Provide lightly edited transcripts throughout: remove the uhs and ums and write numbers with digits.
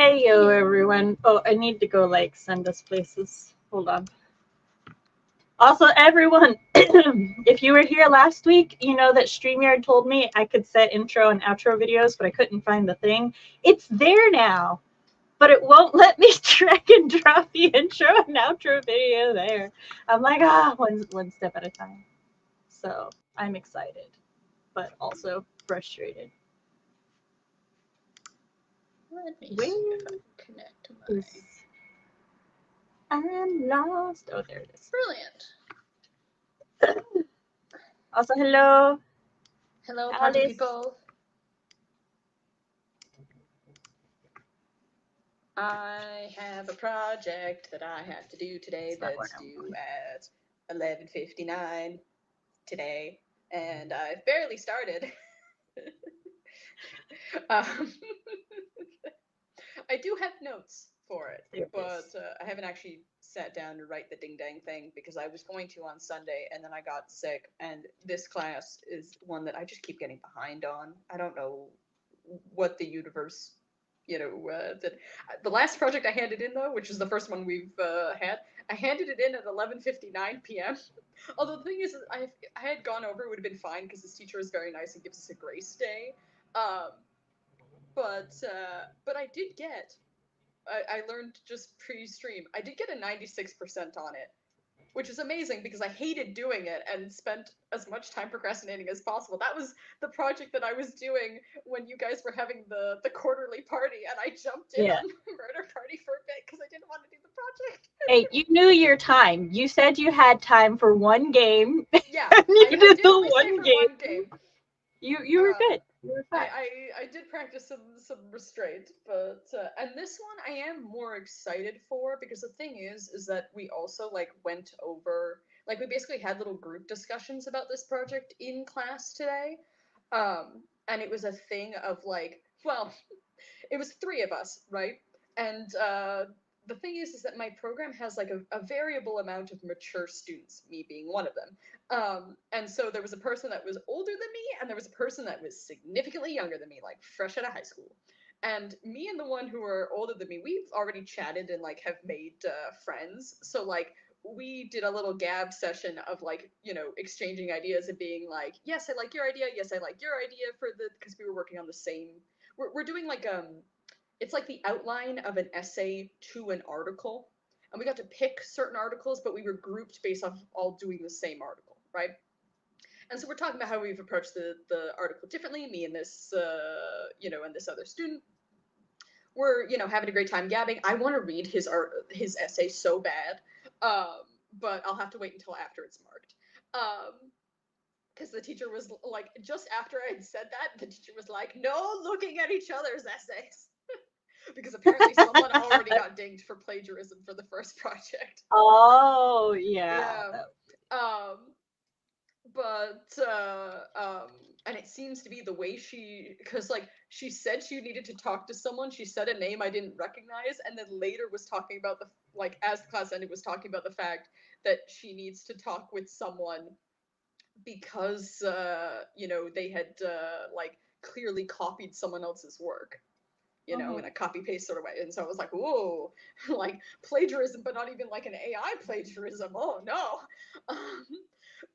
Hey, yo, everyone. Oh, I need to go, like, send us places. Hold on. Also, everyone, if you were here last week, you know that StreamYard told me I could set intro and outro videos, but I couldn't find the thing. It's there now, but it won't let me drag and drop the intro and outro video there. I'm like, one step at a time. So I'm excited, but also frustrated. Let me see if I can connect to my... I'm lost. Oh, there it is. Brilliant. Also, hello. Hello, party people. I have a project that I have to do today that's due at 11:59 today, and I've barely started. I do have notes for it, but I haven't actually sat down to write the ding-dang thing because I was going to on Sunday, and then I got sick, and this class is one that I just keep getting behind on. I don't know what the universe, the last project I handed in, though, which is the first one we've had, I handed it in at 11:59 p.m. Although the thing is, I had gone over, it would have been fine because this teacher is very nice and gives us a grace day. But I did get, I learned just pre-stream, I did get a 96% on it, which is amazing because I hated doing it and spent as much time procrastinating as possible. That was the project that I was doing when you guys were having the quarterly party, and I jumped in on Murder Party for a bit because I didn't want to do the project. Hey, you knew your time. You said you had time for one game. Yeah, you I did the only stay for one game. You were good. You were fine. I did practice some restraint, but and this one I am more excited for because the thing is that we also like went over, like, we basically had little group discussions about this project in class today, and it was a thing of like, well, it was 3 of us, right? And the thing is that my program has like a variable amount of mature students, me being one of them. And so there was a person that was older than me, and there was a person that was significantly younger than me, like fresh out of high school. And me and the one who are older than me, we've already chatted and like have made friends. So like we did a little gab session of like, exchanging ideas and being like, yes, I like your idea. Yes, I like your idea for because we were working on the same. We're doing like it's like the outline of an essay to an article, and we got to pick certain articles, but we were grouped based off all doing the same article, right? And so we're talking about how we've approached the article differently. Me and this, and this other student, we're having a great time gabbing. I want to read his essay so bad, but I'll have to wait until after it's marked. Because the teacher was like, just after I had said that, the teacher was like, no looking at each other's essays. Because apparently someone already got dinged for plagiarism for the first project. Oh, yeah. And it seems to be the way because like she said she needed to talk to someone, she said a name I didn't recognize, and then later was talking about as the class ended, was talking about the fact that she needs to talk with someone because they had like clearly copied someone else's work, in a copy paste sort of way. And so I was like, whoa, like plagiarism, but not even like an AI plagiarism. Oh no.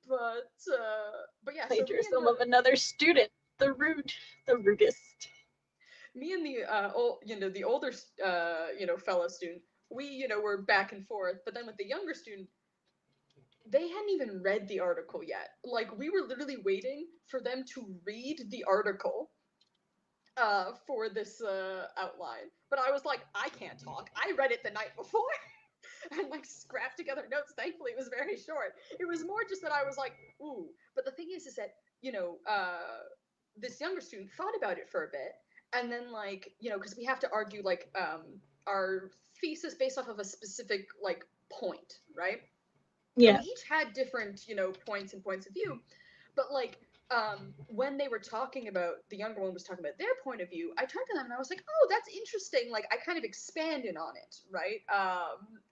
But yeah, Plagiarism of another student. The rudest. Me and the older fellow student, we were back and forth. But then with the younger student, they hadn't even read the article yet. Like, we were literally waiting for them to read the article for this outline. But I was like, I can't talk. I read it the night before. And like scrapped together notes. Thankfully, it was very short. It was more just that I was like, ooh. But the thing is that, this younger student thought about it for a bit. And then like, because we have to argue like our thesis based off of a specific like point, right? Yeah. And we each had different, points and points of view. But like, when they were talking about, the younger one was talking about their point of view, I turned to them and I was like, oh, that's interesting. Like, I kind of expanded on it, right?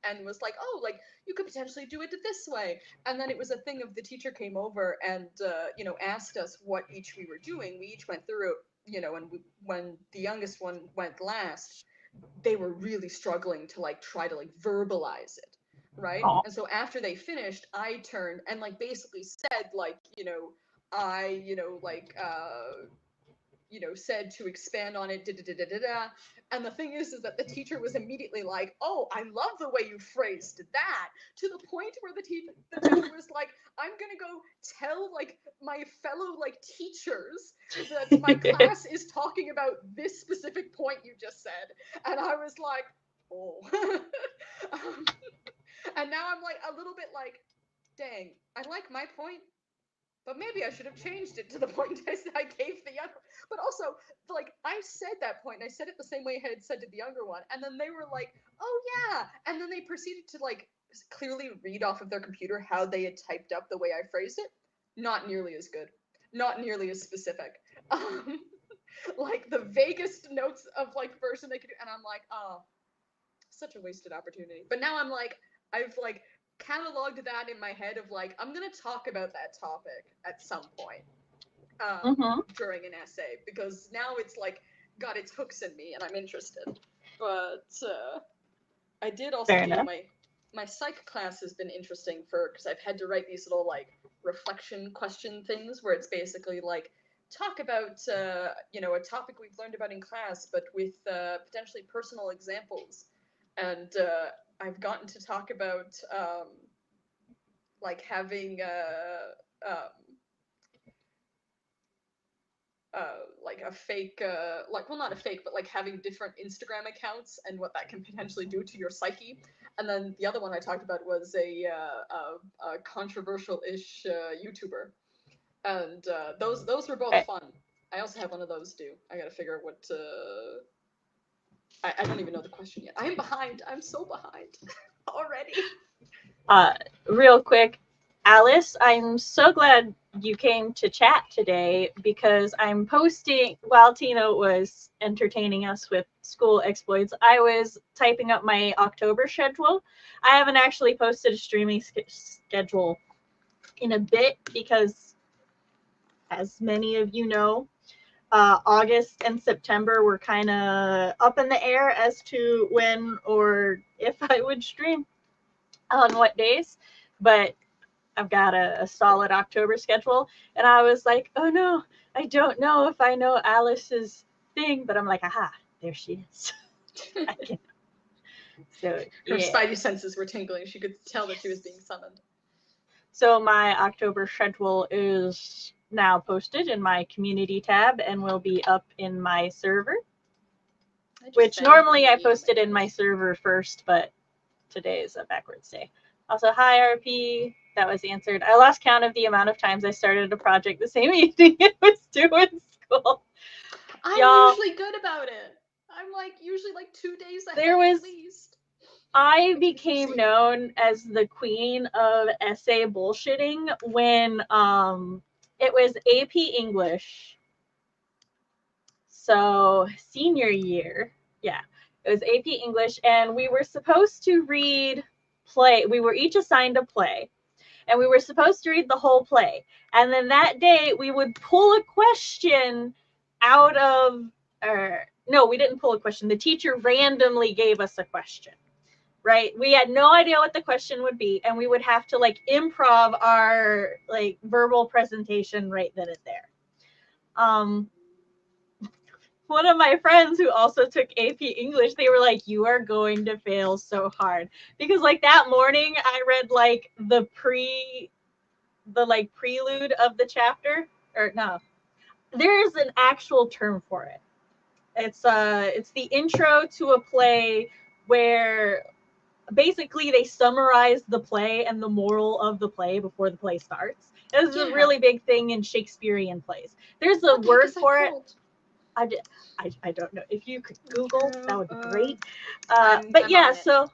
And was like, oh, like, you could potentially do it this way. And then it was a thing of the teacher came over and, asked us what each we were doing. We each went through it, and when the youngest one went last, they were really struggling to like try to like verbalize it, right? Oh. And so after they finished, I turned and like basically said like, I, said to expand on it, da da da da da da. And the thing is that the teacher was immediately like, "Oh, I love the way you phrased that." To the point where the teacher was like, "I'm gonna go tell like my fellow like teachers that my class is talking about this specific point you just said." And I was like, "Oh." um, and now I'm like a little bit like, "Dang, I like my point, but maybe I should have changed it to the point I gave the younger." But also, like, I said that point, and I said it the same way I had said to the younger one, and then they were like, "Oh yeah," and then they proceeded to like clearly read off of their computer how they had typed up the way I phrased it. Not nearly as good, not nearly as specific. Um, like the vaguest notes of like version they could do, and I'm like, oh, such a wasted opportunity. But now I'm like, I've like cataloged that in my head of like, I'm gonna talk about that topic at some point Mm-hmm. during an essay, because now it's like got its hooks in me and I'm interested. But I did also Fair do enough. my psych class has been interesting because I've had to write these little like reflection question things where it's basically like talk about a topic we've learned about in class, but with potentially personal examples. And I've gotten to talk about like having like a fake well, not a fake, but like having different Instagram accounts and what that can potentially do to your psyche. And then the other one I talked about was a controversial-ish YouTuber, and those were both Okay. fun. I also have one of those too. I gotta figure out what I don't even know the question yet. I am behind. I'm so behind already. Uh, Real quick, Alice, I'm so glad you came to chat today because I'm posting, while Tina was entertaining us with school exploits, I was typing up my October schedule. I haven't actually posted a streaming schedule in a bit because, as many of you know, August and September were kind of up in the air as to when or if I would stream on what days. But I've got a solid October schedule. And I was like, oh no, I don't know if I know Alice's thing. But I'm like, aha, there she is. I can. So, Her yeah. spidey senses were tingling. She could tell that she was being summoned. So my October schedule is now posted in my community tab and will be up in my server. Which normally I post it in my server first, but today is a backwards day. Also, hi RP. That was answered. I lost count of the amount of times I started a project the same evening it was due in school. I'm usually good about it. I'm like usually like 2 days ahead at least. I became known as the queen of essay bullshitting when it was AP English. So senior year, yeah, it was AP English, and we were supposed to read play. We were each assigned a play, and we were supposed to read the whole play. And then that day we would pull a question out of, no, we didn't pull a question. The teacher randomly gave us a question, right? We had no idea what the question would be, and we would have to like improv our like verbal presentation right then and there. One of my friends who also took AP English, they were like, you are going to fail so hard. Because like that morning I read like the prelude of the chapter. Or no. There is an actual term for it. It's the intro to a play where basically they summarize the play and the moral of the play before the play starts. This is a really big thing in Shakespearean plays. There's a word for it. I don't know. If you could Google, that would be great. But yeah, so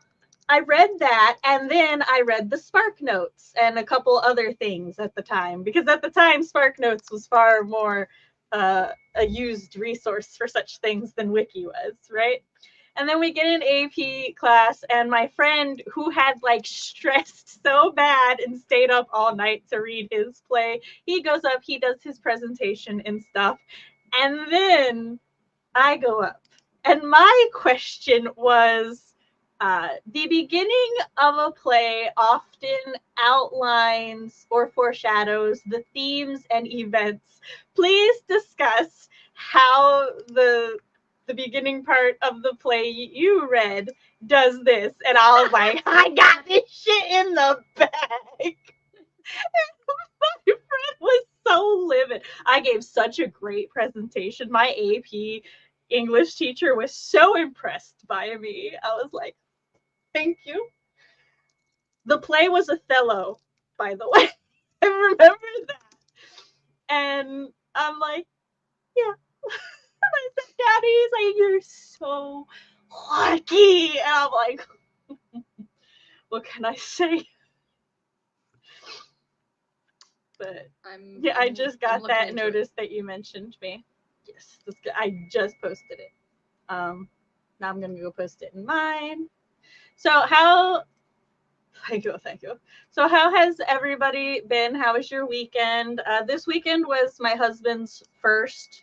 I read that, and then I read the Spark Notes and a couple other things at the time, because at the time Spark Notes was far more a used resource for such things than Wiki was, right? And then we get an AP class, and my friend who had like stressed so bad and stayed up all night to read his play, he goes up, he does his presentation and stuff, and then I go up And my question was, the beginning of a play often outlines or foreshadows the themes and events. Please discuss how the beginning part of the play you read does this. And I was like, I got this shit in the bag. My friend was so livid. I gave such a great presentation. My AP English teacher was so impressed by me. I was like, thank you. The play was Othello, by the way. I remember that. And I'm like, yeah. I said, Daddy, he's like, you're so lucky. And I'm like, what can I say? But yeah, I just I'm got looking that into it. notice that you mentioned me. Yes, I just posted it. Now I'm gonna go post it in mine. So how? Thank you, thank you. So how has everybody been? How was your weekend? This weekend was my husband's first.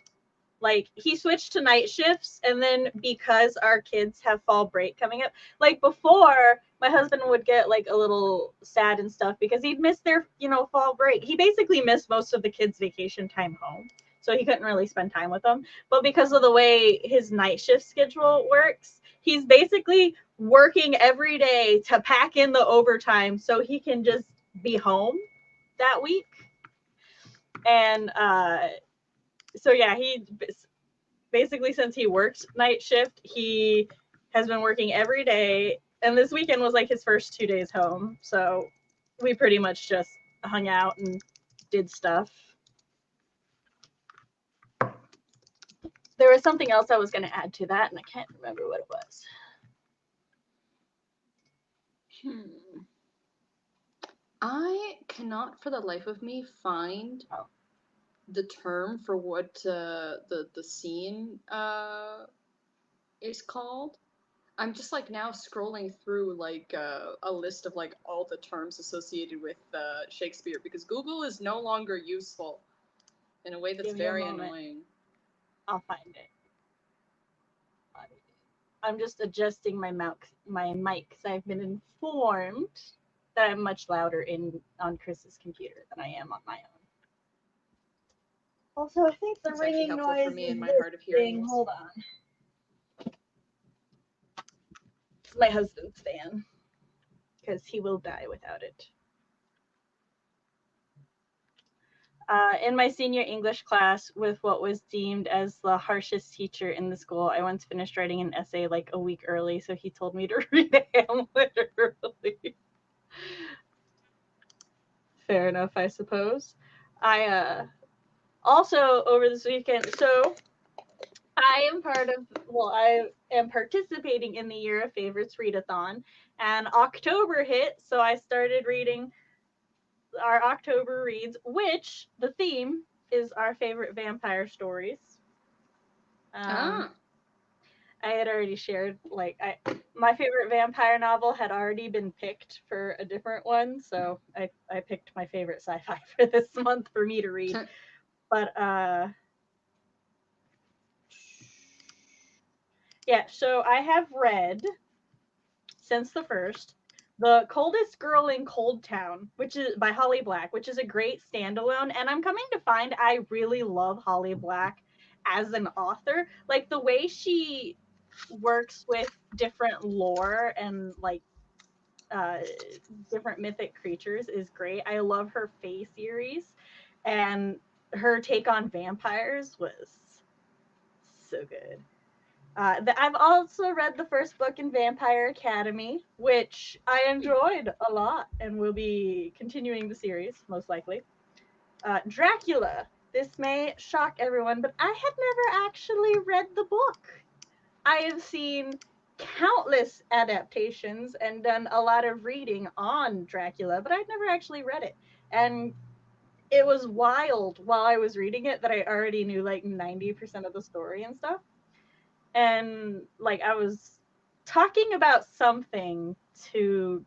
Like he switched to night shifts, and then because our kids have fall break coming up, like before, my husband would get like a little sad and stuff because he'd miss their, fall break. He basically missed most of the kids' vacation time home, so he couldn't really spend time with them. But because of the way his night shift schedule works, he's basically working every day to pack in the overtime so he can just be home that week. And so yeah, he basically since he worked night shift, he has been working every day. And this weekend was like his first 2 days home. So we pretty much just hung out and did stuff. There was something else I was going to add to that, and I can't remember what it was. I cannot for the life of me find the term for what the scene is called. I'm just like now scrolling through like a list of like all the terms associated with Shakespeare because Google is no longer useful in a way that's Give me a very moment. annoying. I'll find it. I'm just adjusting my mic because I've been informed that I'm much louder on Chris's computer than I am on my own. Also, I think the It's actually ringing helpful for noise me is in my this hard of hearing. thing. Hold on. It's my husband's fan because he will die without it. In my senior English class, with what was deemed as the harshest teacher in the school, I once finished writing an essay like a week early, so he told me to read Hamlet early. Fair enough, I suppose. I also over this weekend, so I am participating in the Year of Favorites readathon, and October hit, so I started reading our October reads, which the theme is our favorite vampire stories. I had already shared my favorite vampire novel had already been picked for a different one, so I picked my favorite sci-fi for this month for me to read. But yeah, so I have read since the first The Coldest Girl in Cold Town, which is by Holly Black, which is a great standalone. And I'm coming to find I really love Holly Black as an author. Like the way she works with different lore and uh, different mythic creatures is great. I love her Fae series, and her take on vampires was so good. I've also read the first book in Vampire Academy, which I enjoyed a lot and will be continuing the series, most likely. Dracula. This may shock everyone, but I had never actually read the book. I have seen countless adaptations and done a lot of reading on Dracula, but I'd never actually read it. And it was wild while I was reading it that I already knew like 90% of the story and stuff. And like I was talking about something to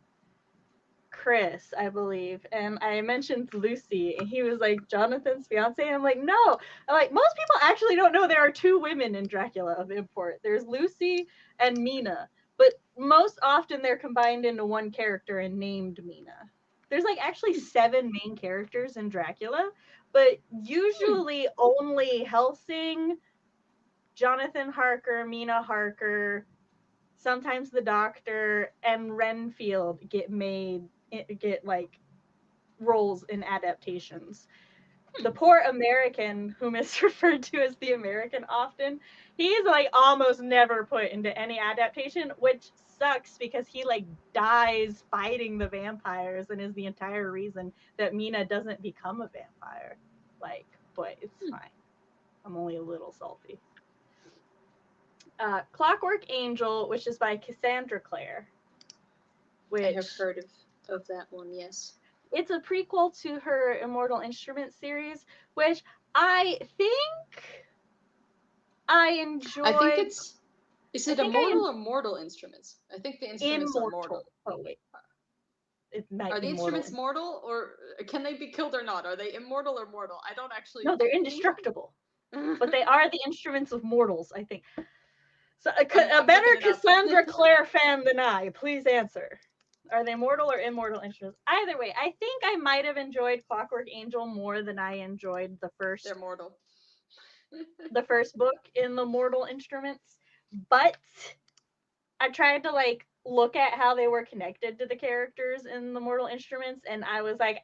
Chris, I believe, and I mentioned Lucy, and he was like, Jonathan's fiance. I'm like, no. I'm like, most people actually don't know there are two women in Dracula of import. There's Lucy and Mina, but most often they're combined into one character and named Mina. There's like actually 7 main characters in Dracula, but usually only Helsing, Jonathan Harker, Mina Harker, sometimes the Doctor, and Renfield get like roles in adaptations. The poor American, whom is referred to as the American often, he's like almost never put into any adaptation, which sucks because he like dies fighting the vampires and is the entire reason that Mina doesn't become a vampire. Like, but it's fine. I'm only a little salty. Clockwork Angel, which is by Cassandra Clare. Which I have heard of that one, yes. It's a prequel to her Immortal Instruments series, which I think I enjoyed. I think it's. Is it Immortal or Mortal Instruments? I think the instruments are mortal. Oh wait, it might Are be the instruments mortal, or can they be killed or not? Are they immortal or mortal? I don't actually. No, they're indestructible, but they are the instruments of mortals, I think. So a better Cassandra Clare fan than I, please answer. Are they mortal or immortal instruments? Either way, I think I might have enjoyed Clockwork Angel more than I enjoyed the first. They're mortal. The first book in the Mortal Instruments, but I tried to like look at how they were connected to the characters in the Mortal Instruments, and I was like,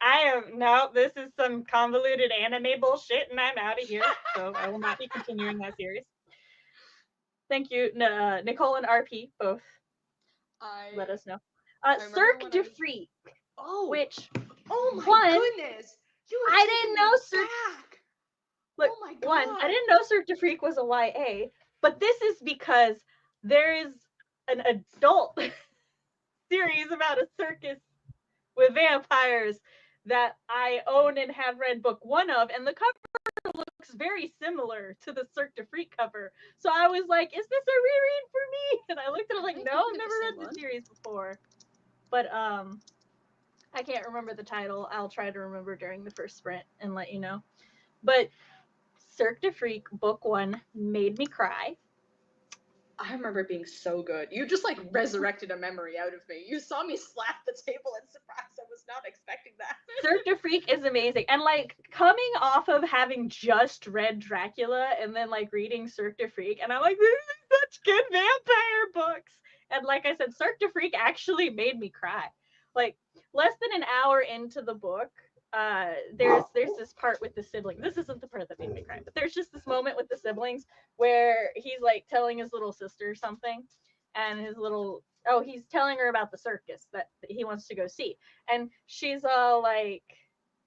this is some convoluted anime bullshit, and I'm out of here. So I will not be continuing that series. Thank you, Nicole and RP both. Let us know. Cirque du Freak. Oh, which oh my goodness! I didn't know Cirque. Look, oh my God. I didn't know Cirque du Freak was a YA, but this is because there is an adult series about a circus with vampires that I own and have read book 1 of, and the cover looks very similar to the Cirque du Freak cover. So I was like, is this a reread for me? And I looked at it like, no, I've never read the series before. But I can't remember the title. I'll try to remember during the first sprint and let you know. But Cirque du Freak book 1 made me cry. I remember it being so good. You just like resurrected a memory out of me. You saw me slap the table in surprise. I was not expecting that. Cirque du Freak is amazing. And like coming off of having just read Dracula and then like reading Cirque du Freak, and I'm like, this is such good vampire books. And like I said, Cirque du Freak actually made me cry. Like less than an hour into the book, there's this part with the siblings. This isn't the part that made me cry, but there's just this moment with the siblings where he's like telling his little sister something, and he's telling her about the circus that he wants to go see, and she's all like,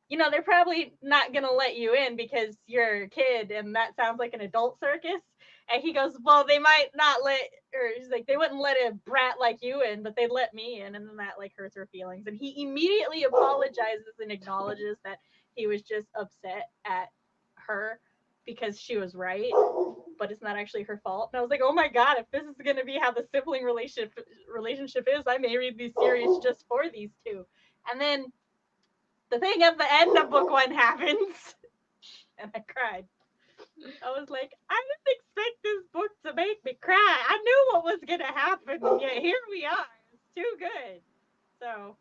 they're probably not gonna let you in because you're a kid and that sounds like an adult circus. And he goes, well, they might not let, or he's like, they wouldn't let a brat like you in, but they'd let me in. And then that like hurts her feelings. And he immediately apologizes and acknowledges that he was just upset at her because she was right, but it's not actually her fault. And I was like, oh my God, if this is going to be how the sibling relationship is, I may read these series just for these two. And then the thing at the end of book 1 happens, and I cried. I was like, I didn't expect this book to make me cry. I knew what was going to happen, and yet here we are. It's too good. So,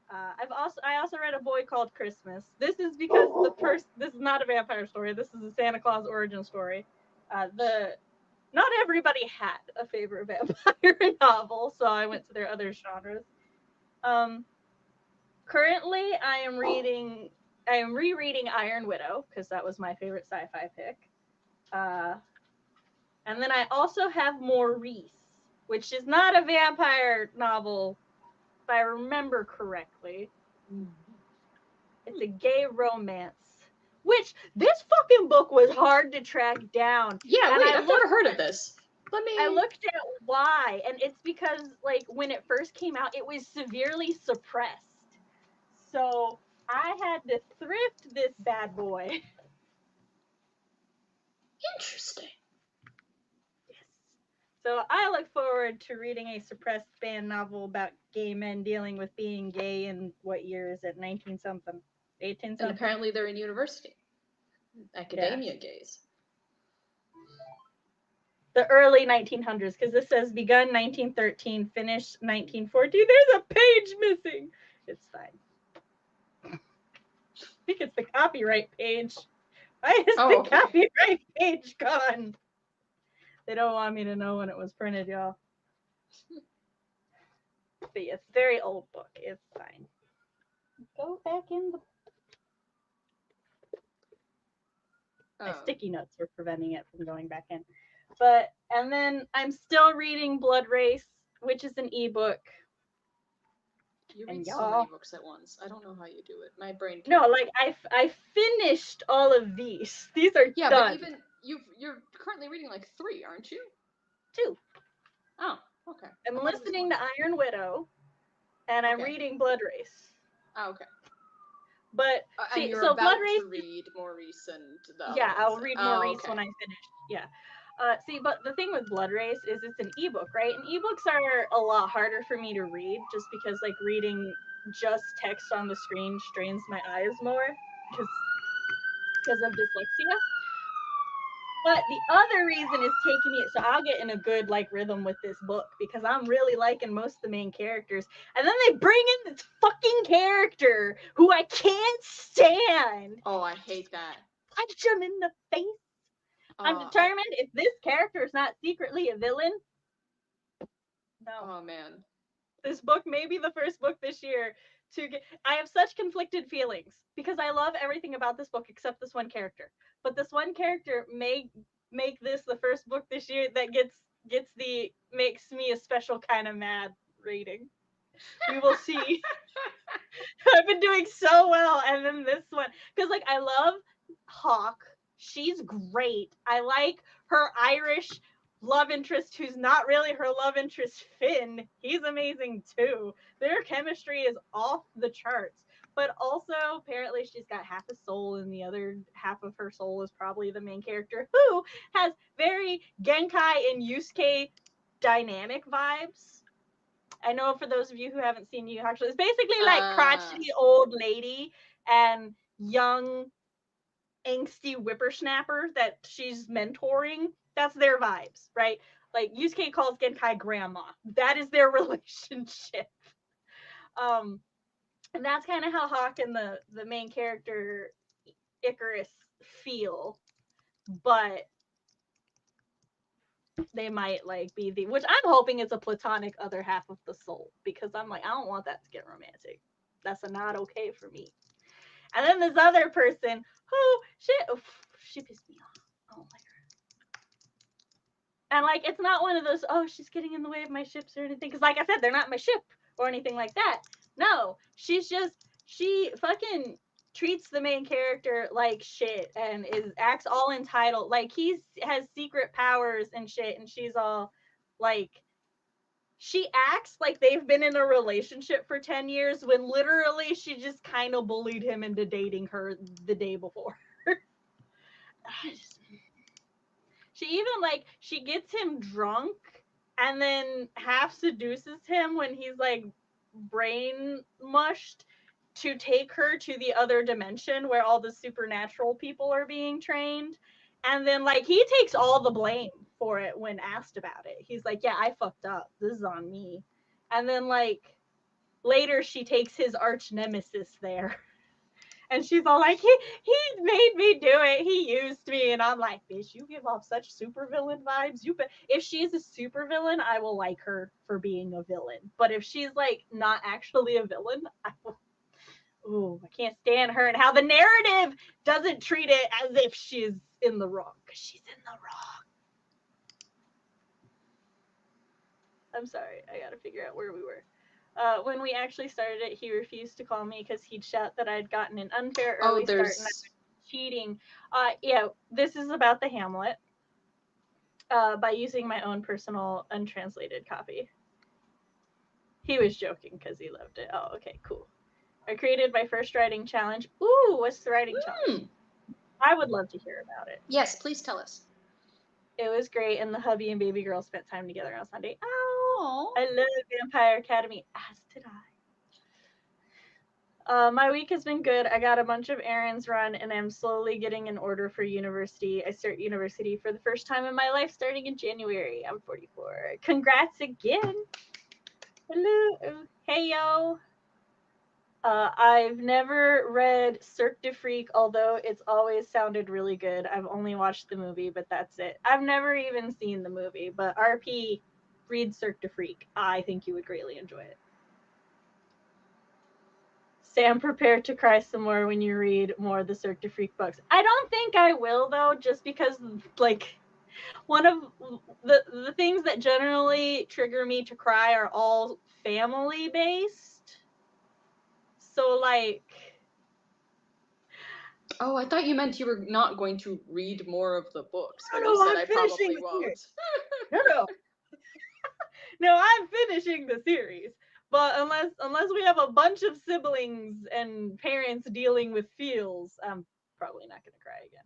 I also read A Boy Called Christmas. This is because this is not a vampire story. This is a Santa Claus origin story. Not everybody had a favorite vampire novel, so I went to their other genres. Currently, I am rereading Iron Widow because that was my favorite sci-fi pick. And then I also have Maurice, which is not a vampire novel, if I remember correctly. It's a gay romance. Which, this fucking book was hard to track down. Yeah, wait, I've never heard of this. I looked at why, and it's because, like, when it first came out, it was severely suppressed. So I had to thrift this bad boy. Interesting. Yes. So I look forward to reading a suppressed ban novel about gay men dealing with being gay in what year is it? 19 something, 18 And something. apparently they're in university. Academia gays. The early 1900s, because this says begun 1913, finished 1914. There's a page missing. It's fine. I think it's the copyright page. Why is the okay. copyright page gone? They don't want me to know when it was printed, y'all. But yeah, it's a very old book. It's fine. Go back in the. My sticky notes were preventing it from going back in. But, and then I'm still reading Blood Race, which is an ebook. You And read so y'all, many books at once. I don't know how you do it. My brain no, can't. like I finished all of these. These are Yeah, done. but even you're currently reading like 3, aren't you? 2. Oh, okay. I'm listening to Iron Widow, and I'm reading Blood Race. Oh, okay. But and see, you're so about Blood Race to read Maurice and the yeah, other I'll ones. read Oh, Maurice okay. when I finish. Yeah. See, but the thing with Blood Race is it's an ebook, right? And ebooks are a lot harder for me to read just because like reading just text on the screen strains my eyes more because of dyslexia. But the other reason is taking me, so I'll get in a good like rhythm with this book because I'm really liking most of the main characters. And then they bring in this fucking character who I can't stand. Oh, I hate that. Punch him in the face. I'm determined if this character is not secretly a villain. No. Oh man. This book may be the first book this year to get. I have such conflicted feelings because I love everything about this book except this one character. But this one character may make this the first book this year that makes me a special kind of mad rating. We will see. I've been doing so well, and then this one because like I love Hawk. She's great. I like her Irish love interest who's not really her love interest, Finn. He's amazing too. Their chemistry is off the charts. But also, apparently, she's got half a soul, and the other half of her soul is probably the main character, who has very Genkai and Yusuke dynamic vibes. I know for those of you who haven't seen Yu Hakusho, it's basically like crotchety old lady and young angsty whippersnapper that she's mentoring. That's their vibes, right? Like Yusuke calls Genkai grandma. That is their relationship. And that's kind of how Hawk and the main character Icarus feel. But they might like be the, which I'm hoping is a platonic other half of the soul, because I'm like, I don't want that to get romantic. That's not okay for me. And then this other person who she pissed me off. Oh my god. And like it's not one of those, oh, she's getting in the way of my ships or anything, because like I said, they're not my ship or anything like that. No, she fucking treats the main character like shit and acts all entitled, like has secret powers and shit, and she's all like, she acts like they've been in a relationship for 10 years when literally she just kind of bullied him into dating her the day before. She even like, she gets him drunk and then half seduces him when he's like brain mushed to take her to the other dimension where all the supernatural people are being trained. And then like he takes all the blame for it when asked about it. He's like, yeah, I fucked up. This is on me. And then like later she takes his arch nemesis there. And she's all like, he made me do it. He used me. And I'm like, bitch, you give off such supervillain vibes. If she's a supervillain, I will like her for being a villain. But if she's like not actually a villain, I can't stand her, and how the narrative doesn't treat it as if she's in the wrong, because she's in the wrong. I'm sorry, I gotta figure out where we were. When we actually started it, he refused to call me because he'd shout that I'd gotten an unfair early start and I was cheating. Yeah, this is about the Hamlet. By using my own personal untranslated copy. He was joking because he loved it. Oh, okay, cool. I created my first writing challenge. Ooh, what's the writing challenge? I would love to hear about it. Yes, please tell us. It was great, and the hubby and baby girl spent time together on Sunday. Oh, Aww. I love Vampire Academy, as did I. My week has been good. I got a bunch of errands run, and I'm slowly getting an order for university. I start university for the first time in my life starting in January. I'm 44. Congrats again. Hello. Hey, yo. I've never read Cirque du Freak, although it's always sounded really good. I've only watched the movie, but that's it. I've never even seen the movie, but RP, read Cirque du Freak. I think you would greatly enjoy it. Sam, prepare to cry some more when you read more of the Cirque du Freak books. I don't think I will, though, just because, like, one of the things that generally trigger me to cry are all family based. So, like, Oh, I thought you meant you were not going to read more of the books, but No, you said I'm I finishing probably the won't. series. No. No, I'm finishing the series. But unless we have a bunch of siblings and parents dealing with feels, I'm probably not going to cry again.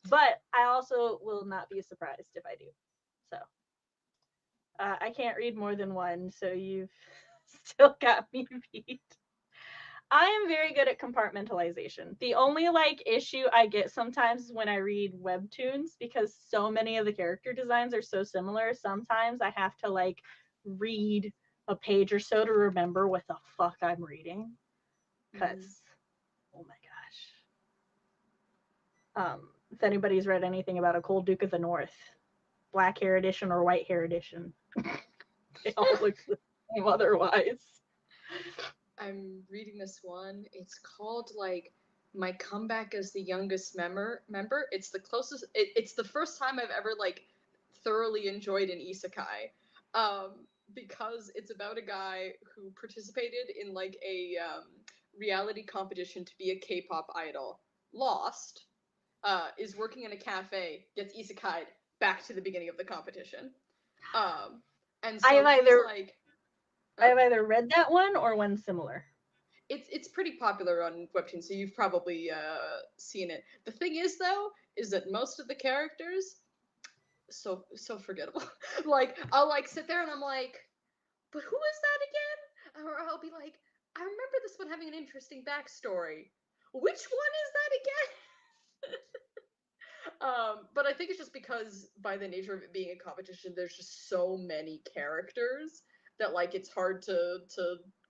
But I also will not be surprised if I do. So I can't read more than one, so you've still got me beat. I am very good at compartmentalization. The only like issue I get sometimes is when I read webtoons, because so many of the character designs are so similar. Sometimes I have to like read a page or so to remember what the fuck I'm reading. Cause oh my gosh. If anybody's read anything about A Cold Duke of the North, black hair edition or white hair edition, they all look the same otherwise. I'm reading this one. It's called like My Comeback as the Youngest Member. It's the closest. It's the first time I've ever like thoroughly enjoyed an isekai, because it's about a guy who participated in like a reality competition to be a K-pop idol, lost, is working in a cafe, gets isekai'd back to the beginning of the competition, and so he's like. I've either read that one or one similar. It's pretty popular on Webtoon, so you've probably seen it. The thing is, though, is that most of the characters so forgettable. Like I'll like sit there and I'm like, but who is that again? Or I'll be like, I remember this one having an interesting backstory. Which one is that again? But I think it's just because by the nature of it being a competition, there's just so many characters that like it's hard to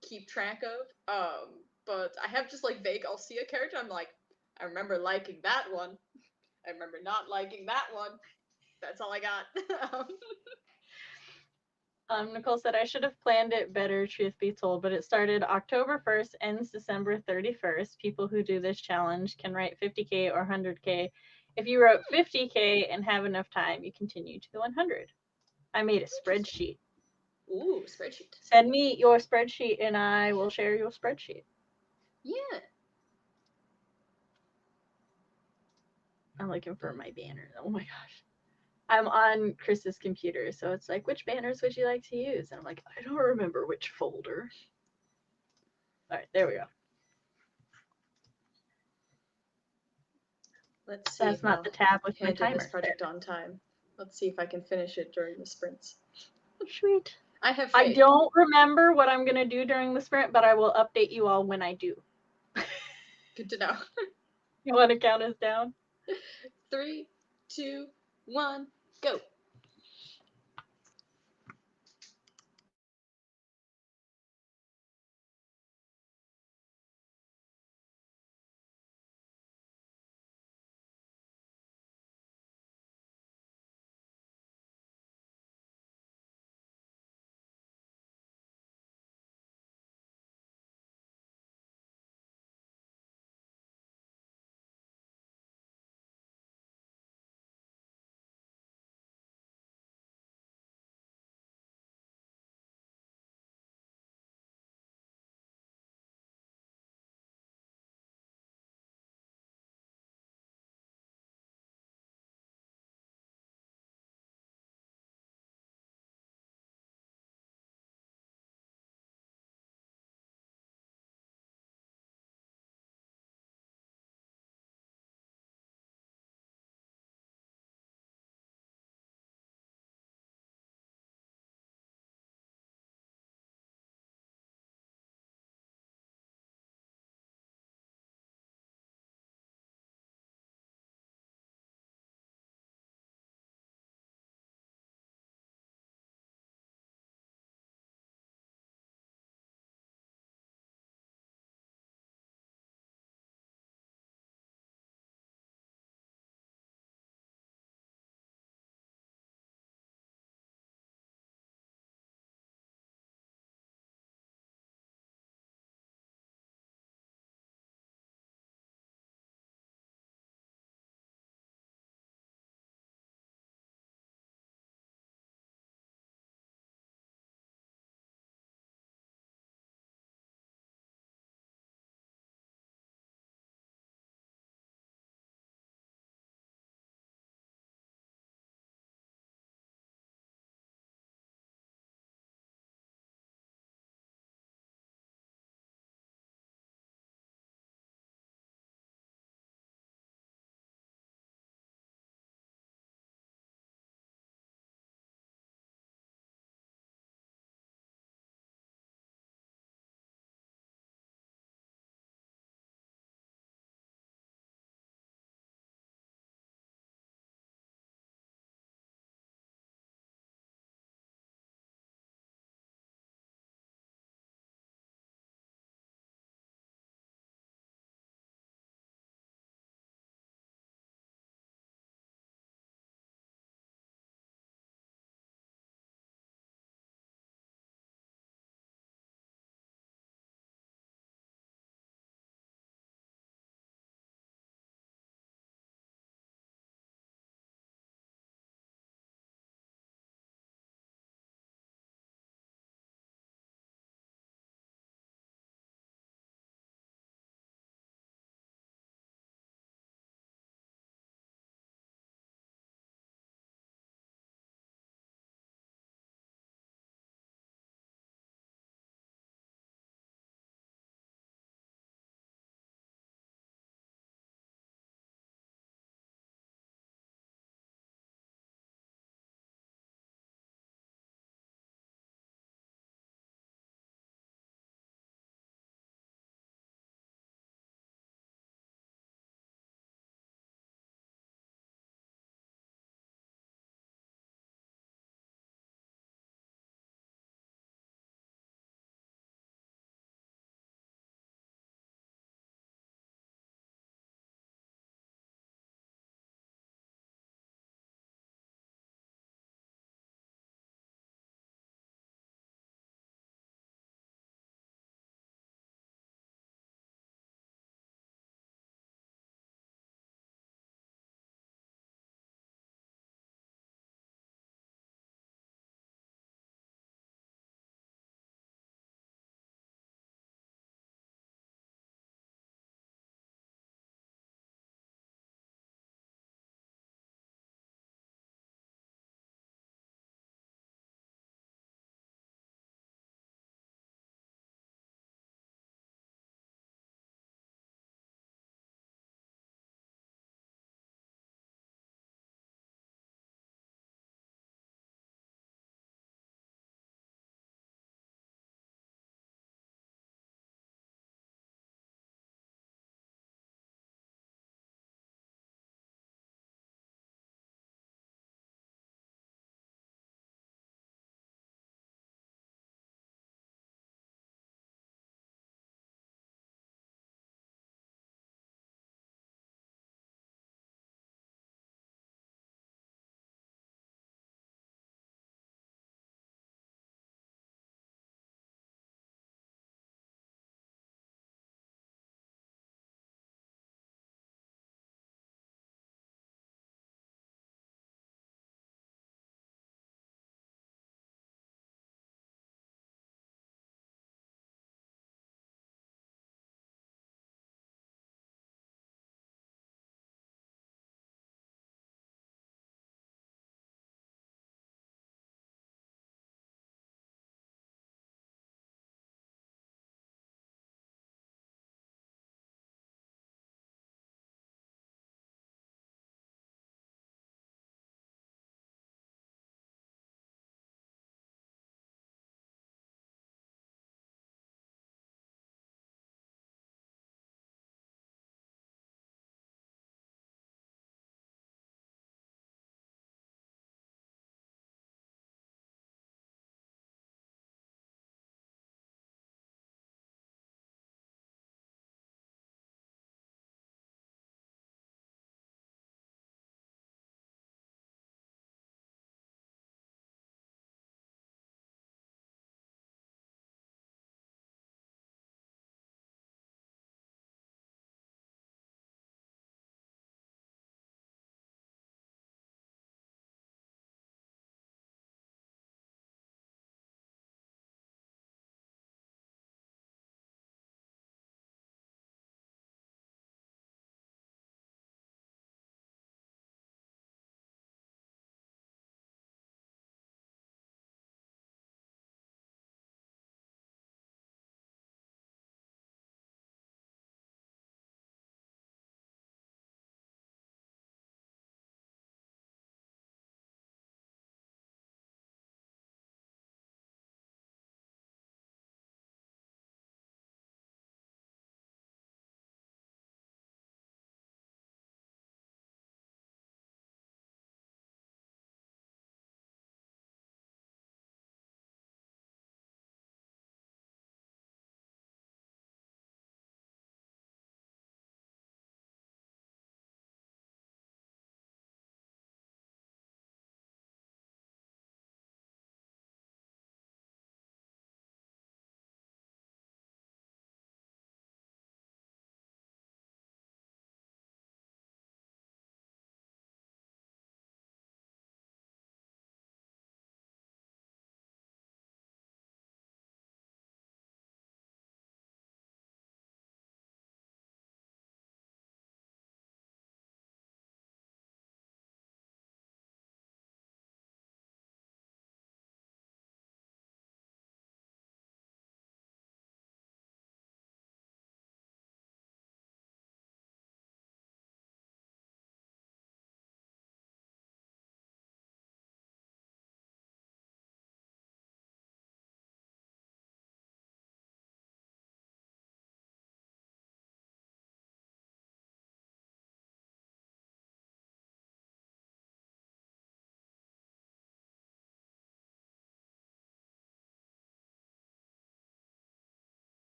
keep track of. But I have just like vague. I'll see a character, I'm like, I remember liking that one. I remember not liking that one. That's all I got. Nicole said, I should have planned it better, truth be told, but it started October 1st, ends December 31st. People who do this challenge can write 50K or 100K. If you wrote 50K and have enough time, you continue to the 100. I made a spreadsheet. Ooh, spreadsheet. Send me your spreadsheet and I will share your spreadsheet. Yeah. I'm looking for my banners. Oh my gosh. I'm on Chris's computer, so it's like, which banners would you like to use? And I'm like, I don't remember which folder. All right, there we go. Let's see. That's not the tab with my handle timer. this project on time. Let's see if I can finish it during the sprints. Sweet. I have I faith. don't remember what I'm going to do during the sprint, but I will update you all when I do. Good to know. You want to count us down? 3, 2, 1, go.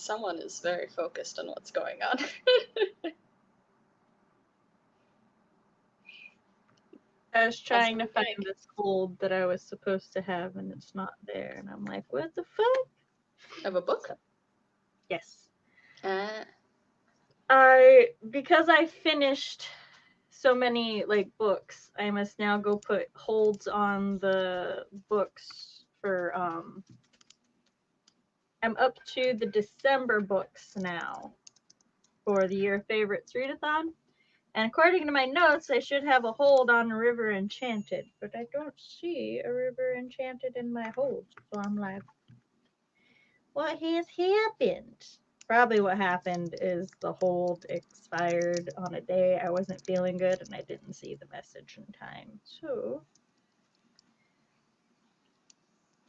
Someone is very focused on what's going on. I was trying to Also, find like- this hold that I was supposed to have, and it's not there. And I'm like, what the fuck? Of a book? Yes. Uh, Because I finished so many like books, I must now go put holds on the books for I'm up to the December books now for the Year Favorites Readathon. And according to my notes, I should have a hold on a River Enchanted, but I don't see a River Enchanted in my hold. So I'm like, what has happened? Probably what happened is the hold expired on a day I wasn't feeling good and I didn't see the message in time. So,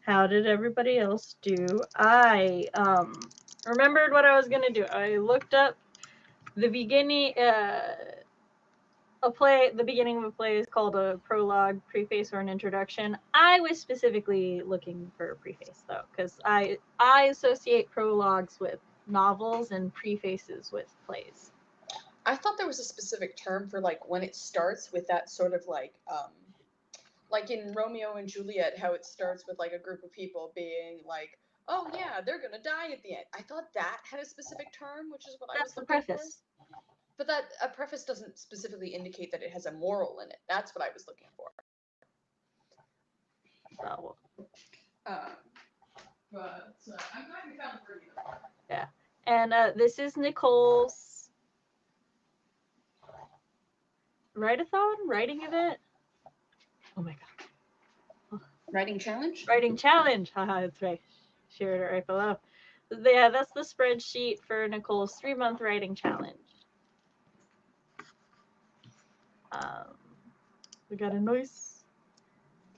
how did everybody else do? I remembered what I was gonna do. I looked up the beginning. The beginning of a play is called a prologue, preface, or an introduction. I was specifically looking for a preface though, because I associate prologues with novels and prefaces with plays. I thought there was a specific term for like when it starts with that sort of like in Romeo and Juliet, how it starts with like a group of people being like, oh yeah, they're gonna die at the end. I thought that had a specific term, which is what I That's was the looking preface. for. But that a preface doesn't specifically indicate that it has a moral in it. That's what I was looking for. So, But I'm glad we found the word either. yeah. And this is Nicole's writing event. Oh my god. Writing challenge? Writing challenge. Haha, that's right. Shared it right below. Yeah, that's the spreadsheet for Nicole's 3-month writing challenge. We got a nice.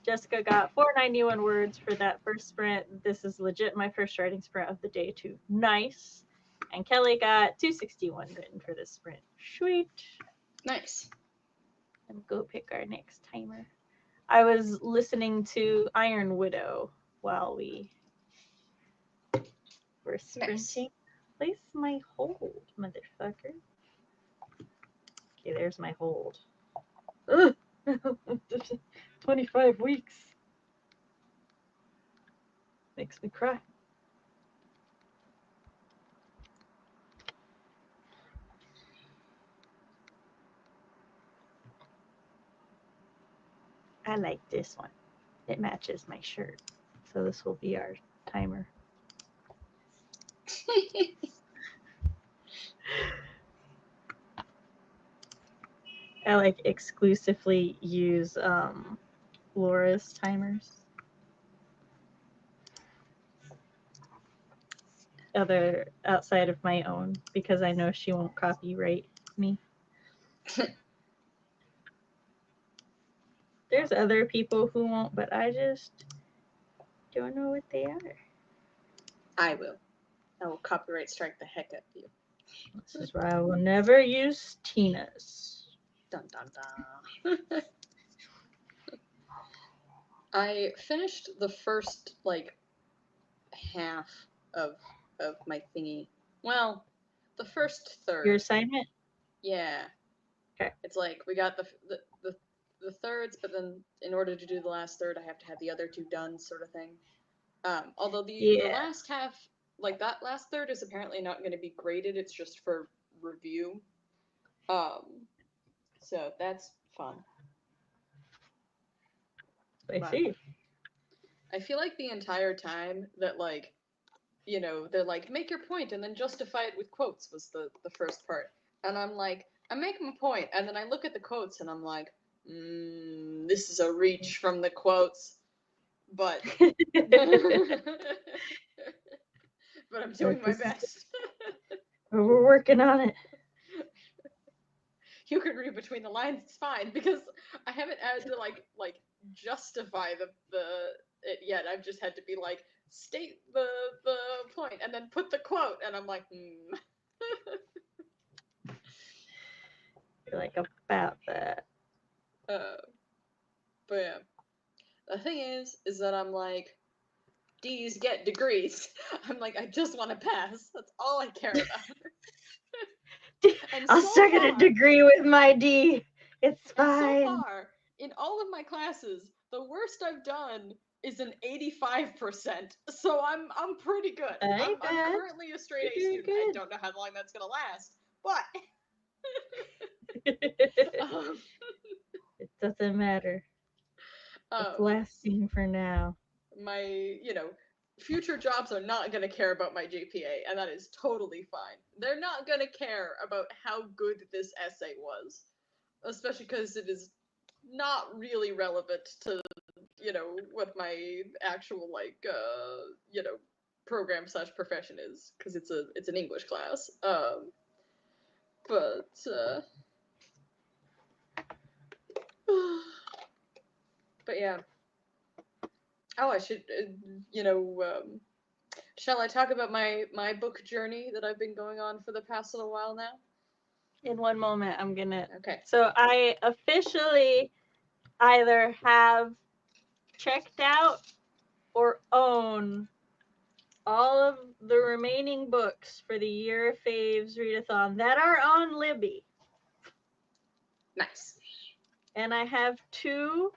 Jessica got 491 words for that first sprint. This is legit my first writing sprint of the day too. Nice. And Kelly got 261 written for this sprint. Sweet. Nice. And go pick our next timer. I was listening to Iron Widow while we were sprinting. Nice. Place my hold, motherfucker. Okay, there's my hold. Ugh. 25 weeks. Makes me cry. I like this one. It matches my shirt. So this will be our timer. I like exclusively use Laura's timers. Other outside of my own because I know she won't copyright me. There's other people who won't, but I just don't know what they are. I will. I will copyright strike the heck out of you. This is why I will never use Tina's. Dun dun dun. I finished the first like half of my thingy. Well, the first third. Your assignment? Yeah. Okay. It's like we got the thirds, but then in order to do the last third, I have to have the other two done, sort of thing. Although the last half, like that last third, is apparently not going to be graded. It's just for review. So that's fun. I see. I feel like the entire time that like, you know, they're like, make your point and then justify it with quotes was the first part. And I'm like, I'm making a point, and then I look at the quotes and I'm like, this is a reach from the quotes. But but I'm doing my best. We're working on it. You can read between the lines, it's fine, because I haven't had to like justify the it yet. I've just had to be like, state the point and then put the quote, and I'm like, You're like about that. But yeah. The thing is that I'm like, D's get degrees. I'm like, I just want to pass. That's all I care about. And I'll so still get a far- degree with my D. It's And fine. so far, in all of my classes, the worst I've done is an 85%. So I'm pretty good. That I'm ain't bad. currently a straight A You're doing student. I good. don't know how long that's gonna last, but um, It doesn't matter. It's um, lasting for now. my future jobs are not gonna care about my GPA, and that is totally fine. They're not gonna care about how good this essay was, especially because it is not really relevant to what my actual program slash profession is, because it's an English class. But but yeah. Oh, I should shall I talk about my book journey that I've been going on for the past little while now? In one moment, I'm gonna. Okay. So I officially either have checked out or own all of the remaining books for the Year of Faves readathon that are on Libby. Nice. And I have 2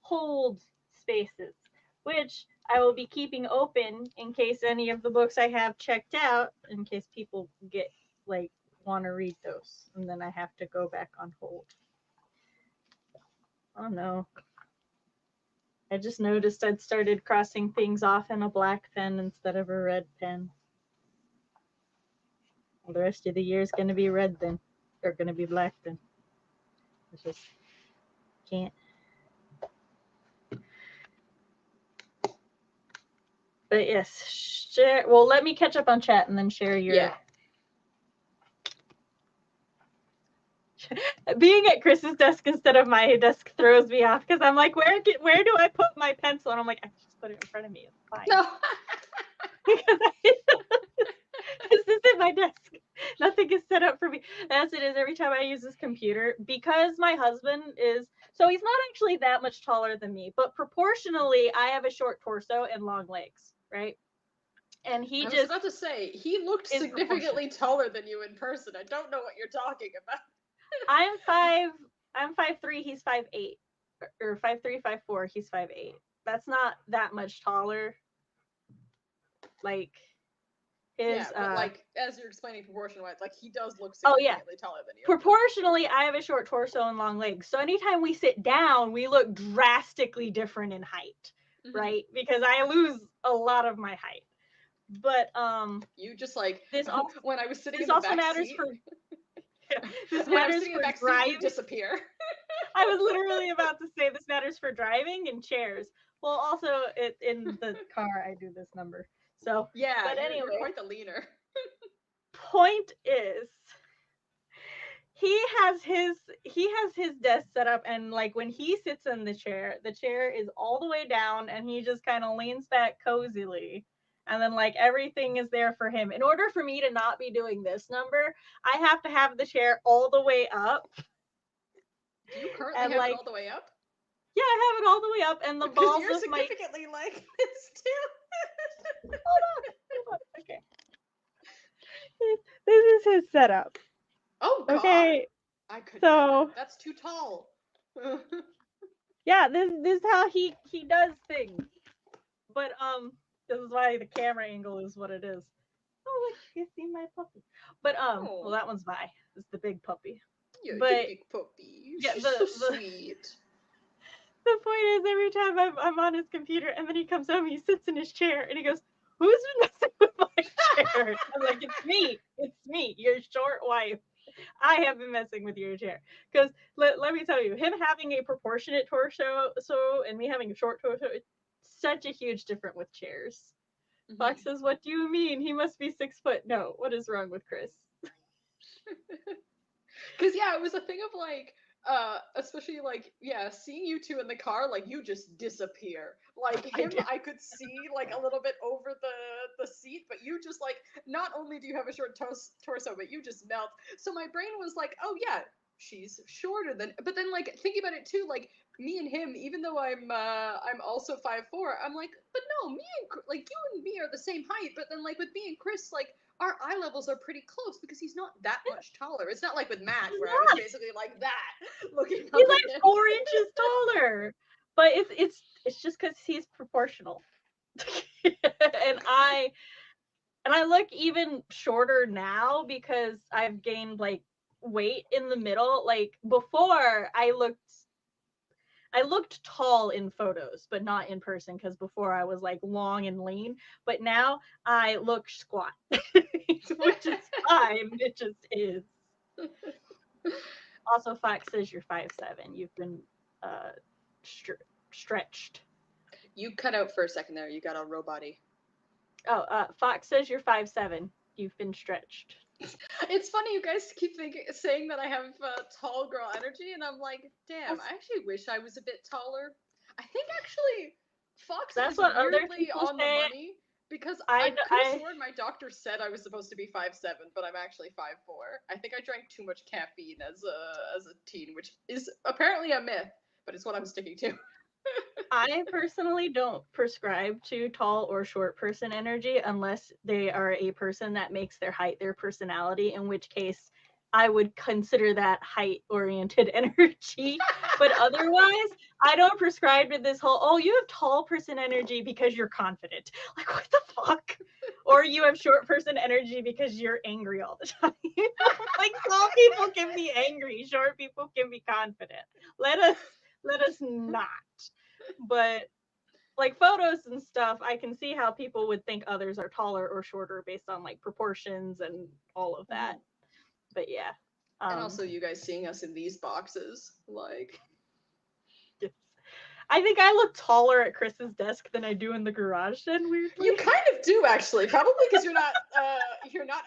hold spaces, which I will be keeping open in case any of the books I have checked out, in case people want to read those, and then I have to go back on hold. Oh no. I just noticed I'd started crossing things off in a black pen instead of a red pen. Well, the rest of the year is going to be red then, or going to be black then. I just can't. But yes, share. Well, let me catch up on chat and then share your. Yeah. Being at Chris's desk instead of my desk throws me off because I'm like, where do I put my pencil? And I'm like, I just put it in front of me. It's fine. No. Because this isn't my desk. Nothing is set up for me. As it is every time I use this computer, because my husband is, so he's not actually that much taller than me, but proportionally, I have a short torso and long legs, right? And I was about to say, he looked significantly taller than you in person. I don't know what you're talking about. I'm 5'3", he's 5'8", or 5'3", 5'4", he's 5'8". That's not that much taller. Like his but as you're explaining proportion wise, he does look significantly taller than you. Proportionally, I have a short torso and long legs. So anytime we sit down, we look drastically different in height, right? Because I lose a lot of my height. But you just this also, when I was sitting this in the also back matters seat, for this when I was matters sitting in for the back driving. seat, you disappear. I was literally about to say this matters for driving and chairs. Well, also in the car I do this number. So yeah, but anyway, you're quite the leaner. Point is, he has his desk set up, and when he sits in the chair is all the way down, and he just kind of leans back cozily, and then everything is there for him. In order for me to not be doing this number, I have to have the chair all the way up. Do you currently have it all the way up? Yeah, I have it all the way up, and the balls you're of my significantly like this too. hold on. Okay. This is his setup. Oh God. Okay. I could so never. That's too tall. Yeah, this is how he does things. But this is why the camera angle is what it is. Oh, look, you see my puppy. But well, that one's Vi. It's the big puppy. Yeah, but, the big puppy. Yeah, She's so sweet. The point is, every time I'm on his computer, and then he comes home, he sits in his chair, and he goes, "Who's been messing with my chair?" I'm like, "It's me, your short wife. I have been messing with your chair." Because let me tell you, him having a proportionate torso and me having a short torso, it's such a huge difference with chairs. Mm-hmm. Fox says, "What do you mean? He must be 6 foot." No, what is wrong with Chris? Because it was a thing of especially seeing you two in the car, you just disappear. Him, I could see a little bit over the seat, but you just not only do you have a short torso, but you just melt. So my brain was like, oh yeah, she's shorter than. But then like thinking about it too, like me and him, even though I'm also 5'4", I'm like, but no, me and like you and me are the same height. But then like with me and Chris, like our eye levels are pretty close because he's not that much taller. It's not like with Matt where I was basically like that looking up He's at like him. 4 inches taller, but it's just because he's proportional. and I look even shorter now because I've gained like weight in the middle. Like before, I looked tall in photos, but not in person because before I was like long and lean. But now I look squat, which is fine. It just is. Also, Fox says you're 5'7". You've been stretched. You cut out for a second there. You got a robot-y. Oh, Fox says you're 5'7". You've been stretched. It's funny you guys keep saying that I have tall girl energy, and I'm like, damn, I actually wish I was a bit taller. I think actually Fox That's is what other weirdly people on say. the money because I could have sworn my doctor said I was supposed to be 5'7", but I'm actually 5'4". I think I drank too much caffeine as a teen, which is apparently a myth, but it's what I'm sticking to. I personally don't prescribe to tall or short person energy unless they are a person that makes their height their personality, in which case I would consider that height-oriented energy. But otherwise, I don't prescribe to this whole, oh, you have tall person energy because you're confident. Like, what the fuck? Or you have short person energy because you're angry all the time. Like, tall people can be angry, short people can be confident. Let us not. But like photos and stuff, I can see how people would think others are taller or shorter based on like proportions and all of that. But yeah. And also you guys seeing us in these boxes, like. Yes. I think I look taller at Chris's desk than I do in the garage then, weirdly. You kind of do actually, probably because you're not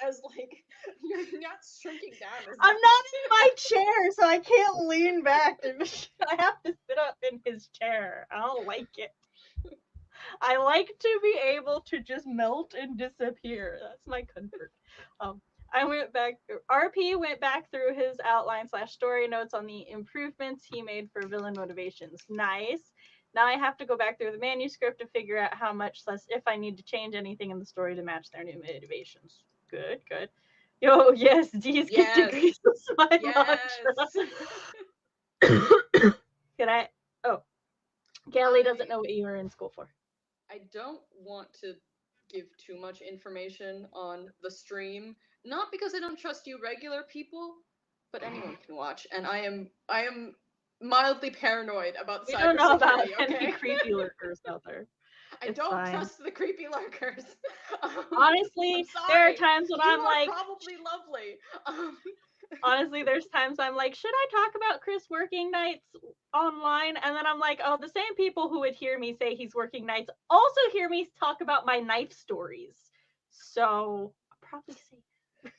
as like you're not shrinking down as I'm much. not in my chair, so I can't lean back. I have to sit up in his chair. I don't like it. I like to be able to just melt and disappear. That's my comfort. RP went back through his outline/story notes on the improvements he made for villain motivations. Nice. Now I have to go back through the manuscript to figure out how much less if I need to change anything in the story to match their new motivations. Good. Yo, yes, D's get degrees is my mantra. Can I? Oh, Kelly doesn't know what you were in school for. I don't want to give too much information on the stream, not because I don't trust you regular people, but anyone can watch, and I am mildly paranoid about cybersecurity. We don't know about any creepy lurkers out there. I don't trust the creepy lurkers. Honestly, there are times when I'm like, probably lovely. Honestly, there's times I'm like, should I talk about Chris working nights online? And then I'm like, oh, the same people who would hear me say he's working nights also hear me talk about my knife stories. So I'll probably say.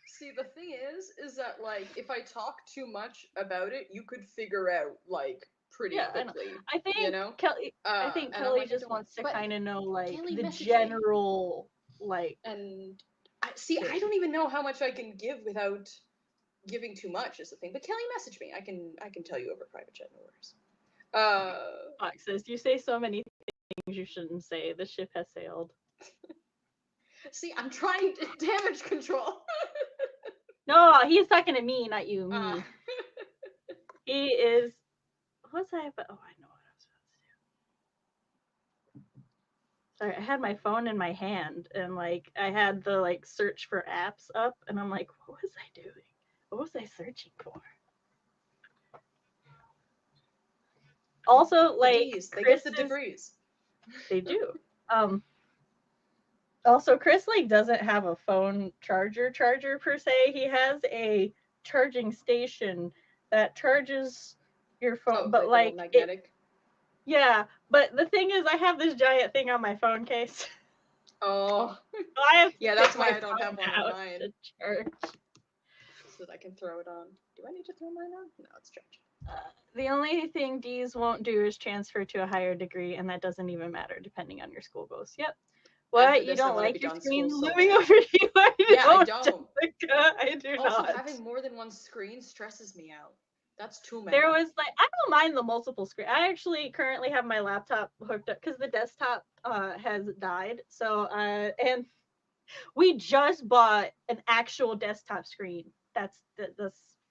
See, the thing is that like if I talk too much about it, you could figure out like pretty quickly. I think you know? Kelly. I think Kelly just wants to kind of know like the general like. And I don't even know how much I can give without giving too much is the thing. But Kelly messaged me. I can tell you over private chat, no worries. Fox says you say so many things you shouldn't say. The ship has sailed. See, I'm trying to damage control. No, he's talking to me, not you. Me. He is. What was I? Oh, I know what I was about to do. Sorry, I had my phone in my hand, and like I had the like search for apps up, and I'm like, what was I doing? What was I searching for? Also, like they get the degrees. They do. Also, Chris like doesn't have a phone charger per se. He has a charging station that charges your phone, but like magnetic. Yeah, but the thing is, I have this giant thing on my phone case. Oh. So that's why I don't have one on mine. To charge. So that I can throw it on. Do I need to throw mine on? No, it's charging. The only thing D's won't do is transfer to a higher degree, and that doesn't even matter depending on your school goals. Yep. What? You don't like your screen moving over you? I don't. Jessica, I do not. Having more than one screen stresses me out. That's too many. There was like, I don't mind the multiple screen. I actually currently have my laptop hooked up because the desktop has died. So and we just bought an actual desktop screen. That's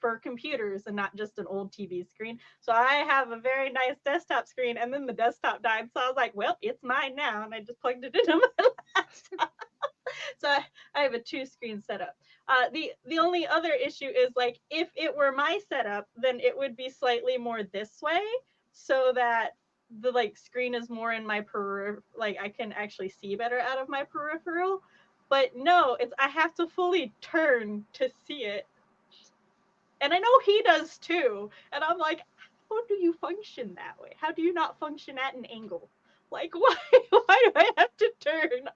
for computers and not just an old TV screen. So I have a very nice desktop screen, and then the desktop died. So I was like, well, it's mine now, and I just plugged it into my laptop. So I have a two screen setup. The only other issue is like if it were my setup, then it would be slightly more this way, so that the like screen is more in my like I can actually see better out of my peripheral. But no, it's I have to fully turn to see it. And I know he does too. And I'm like, how do you function that way? How do you not function at an angle? Like why do I have to turn?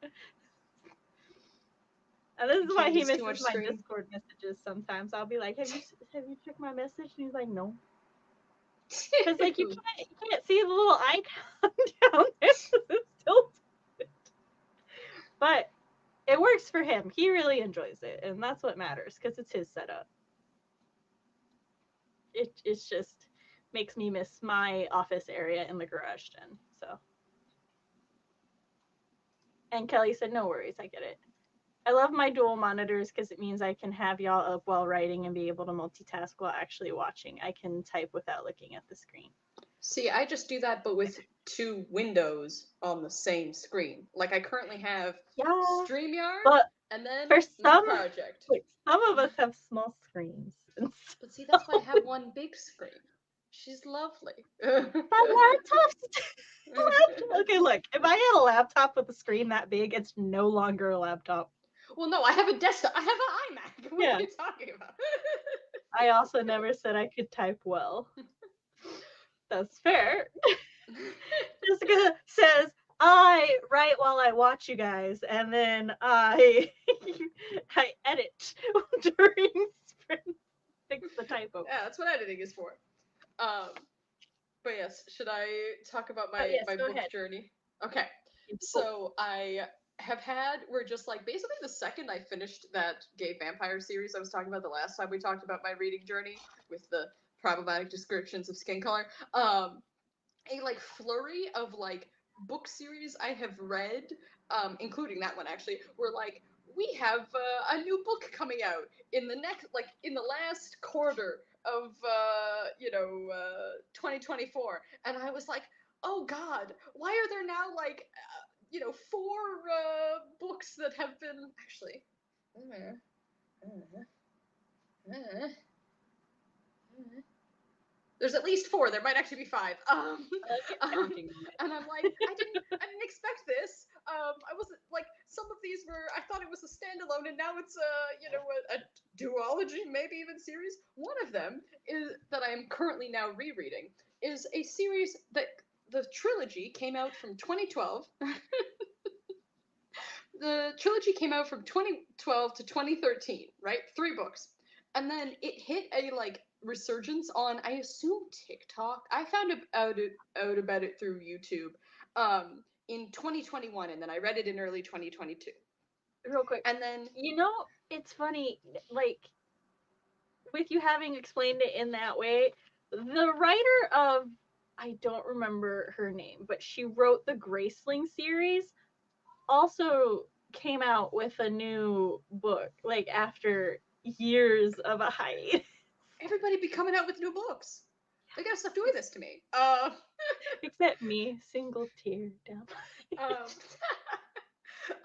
And this is why he Just too misses much my screen. Discord messages sometimes. I'll be like, have you checked my message? And he's like, no. Because like you can't see the little icon down there. It's still but it works for him. He really enjoys it, and that's what matters because it's his setup. It's just makes me miss my office area in the garage den. So and Kelly said, no worries, I get it. I love my dual monitors because it means I can have y'all up while writing and be able to multitask while actually watching. I can type without looking at the screen. See, I just do that, but with two windows on the same screen. Like I currently have Yeah, StreamYard but and then for my some, project. like, some of us have small screens. And so But see, that's why I have one big screen. She's lovely. my laptop's okay, look, if I had a laptop with a screen that big, it's no longer a laptop. Well, no, I have a desktop. I have an iMac. What Yeah. are you talking about? I also never said I could type well. That's fair. Jessica says, I write while I watch you guys, and then I I edit during sprint, fix the typo. Yeah, that's what editing is for. But yes, should I talk about my Yes, my go book ahead. journey? Okay, so I have had we're just like basically the second I finished that gay vampire series I was talking about the last time we talked about my reading journey with the problematic descriptions of skin color. A like flurry of like book series I have read, including that one actually, were like we have a new book coming out in the next like in the last quarter of 2024, and I was like, oh god, why are there now like four books that have been actually. There's at least four. There might actually be five. And I'm like, I didn't expect this. I wasn't like some of these were. I thought it was a standalone, and now it's a duology, maybe even series. One of them is that I am currently now rereading is a series that the trilogy came out from 2012. The trilogy came out from 2012 to 2013, right? 3 books. And then it hit a like resurgence on I assume TikTok. I found out about it through YouTube in 2021, and then I read it in early 2022. Real quick. And then it's funny, like with you having explained it in that way, the writer of I don't remember her name, but she wrote the Graceling series also came out with a new book like after years of a hiatus. everybody be coming out with new books. They gotta stop doing this to me. Except me, single tear down. um,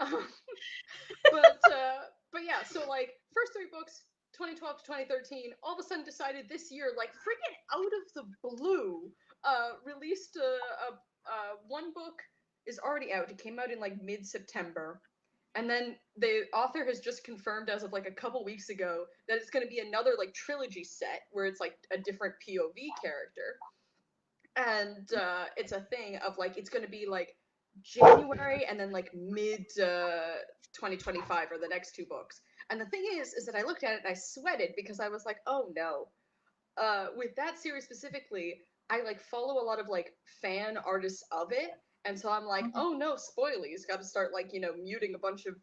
um, but yeah, so like first 3 books, 2012 to 2013, all of a sudden decided this year, like freaking out of the blue, released one book is already out. It came out in like mid-September. And then the author has just confirmed as of like a couple weeks ago that it's going to be another like trilogy set where it's like a different POV character. And it's a thing of like it's going to be like January and then like mid 2025 are the next 2 books. And the thing is that I looked at it and I sweated because I was like, oh no. With that series specifically, I like follow a lot of like fan artists of it, and so I'm like, oh no, spoilies, got to start like muting a bunch of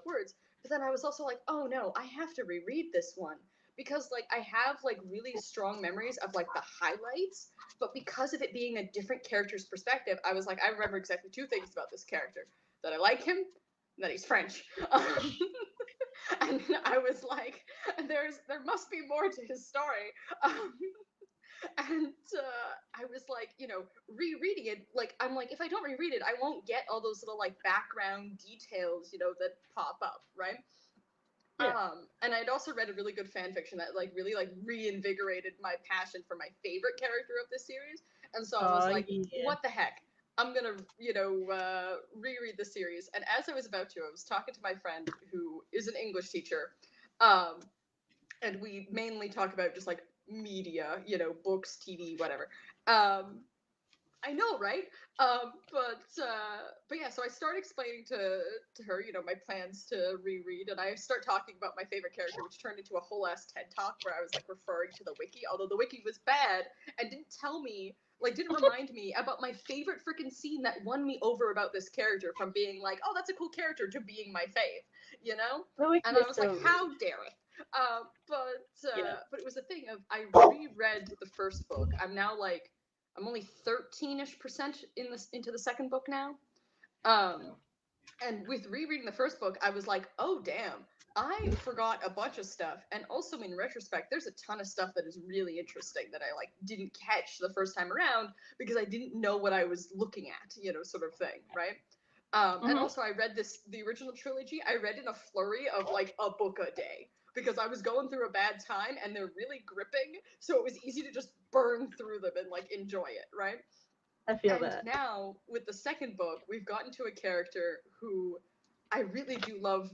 words. But then I was also like, oh no, I have to reread this one because like I have like really strong memories of like the highlights, but because of it being a different character's perspective, I was like, I remember exactly two things about this character: that I like him, and that he's French. And I was like, there must be more to his story. Um, and I was like, rereading it, like I'm like, if I don't reread it, I won't get all those little like background details, that pop up, right? Yeah. And I'd also read a really good fan fiction that like really like reinvigorated my passion for my favorite character of this series. And so I was Oh, like, yeah. what the heck? I'm gonna, reread the series. And as I was about to, I was talking to my friend who is an English teacher. Um, and we mainly talk about just like media, books, TV, whatever. I know, right? But yeah. So I start explaining to her, my plans to reread, and I start talking about my favorite character, which turned into a whole ass TED talk where I was like referring to the wiki, although the wiki was bad and didn't tell me, like, didn't remind me about my favorite freaking scene that won me over about this character from being like, oh, that's a cool character to being my fave, you know? The wiki And I is was so like, rude. how dare it? Yeah. But it was a thing of I reread the first book. I'm only 13-ish% into the second book now. Um, and with rereading the first book, I was like, oh damn, I forgot a bunch of stuff. And also in retrospect, there's a ton of stuff that is really interesting that I like didn't catch the first time around because I didn't know what I was looking at, sort of thing, right? And Mhm. also I read the original trilogy, I read in a flurry of like a book a day because I was going through a bad time and they're really gripping, so it was easy to just burn through them and like enjoy it, right? I feel And that. now with the second book, we've gotten to a character who I really do love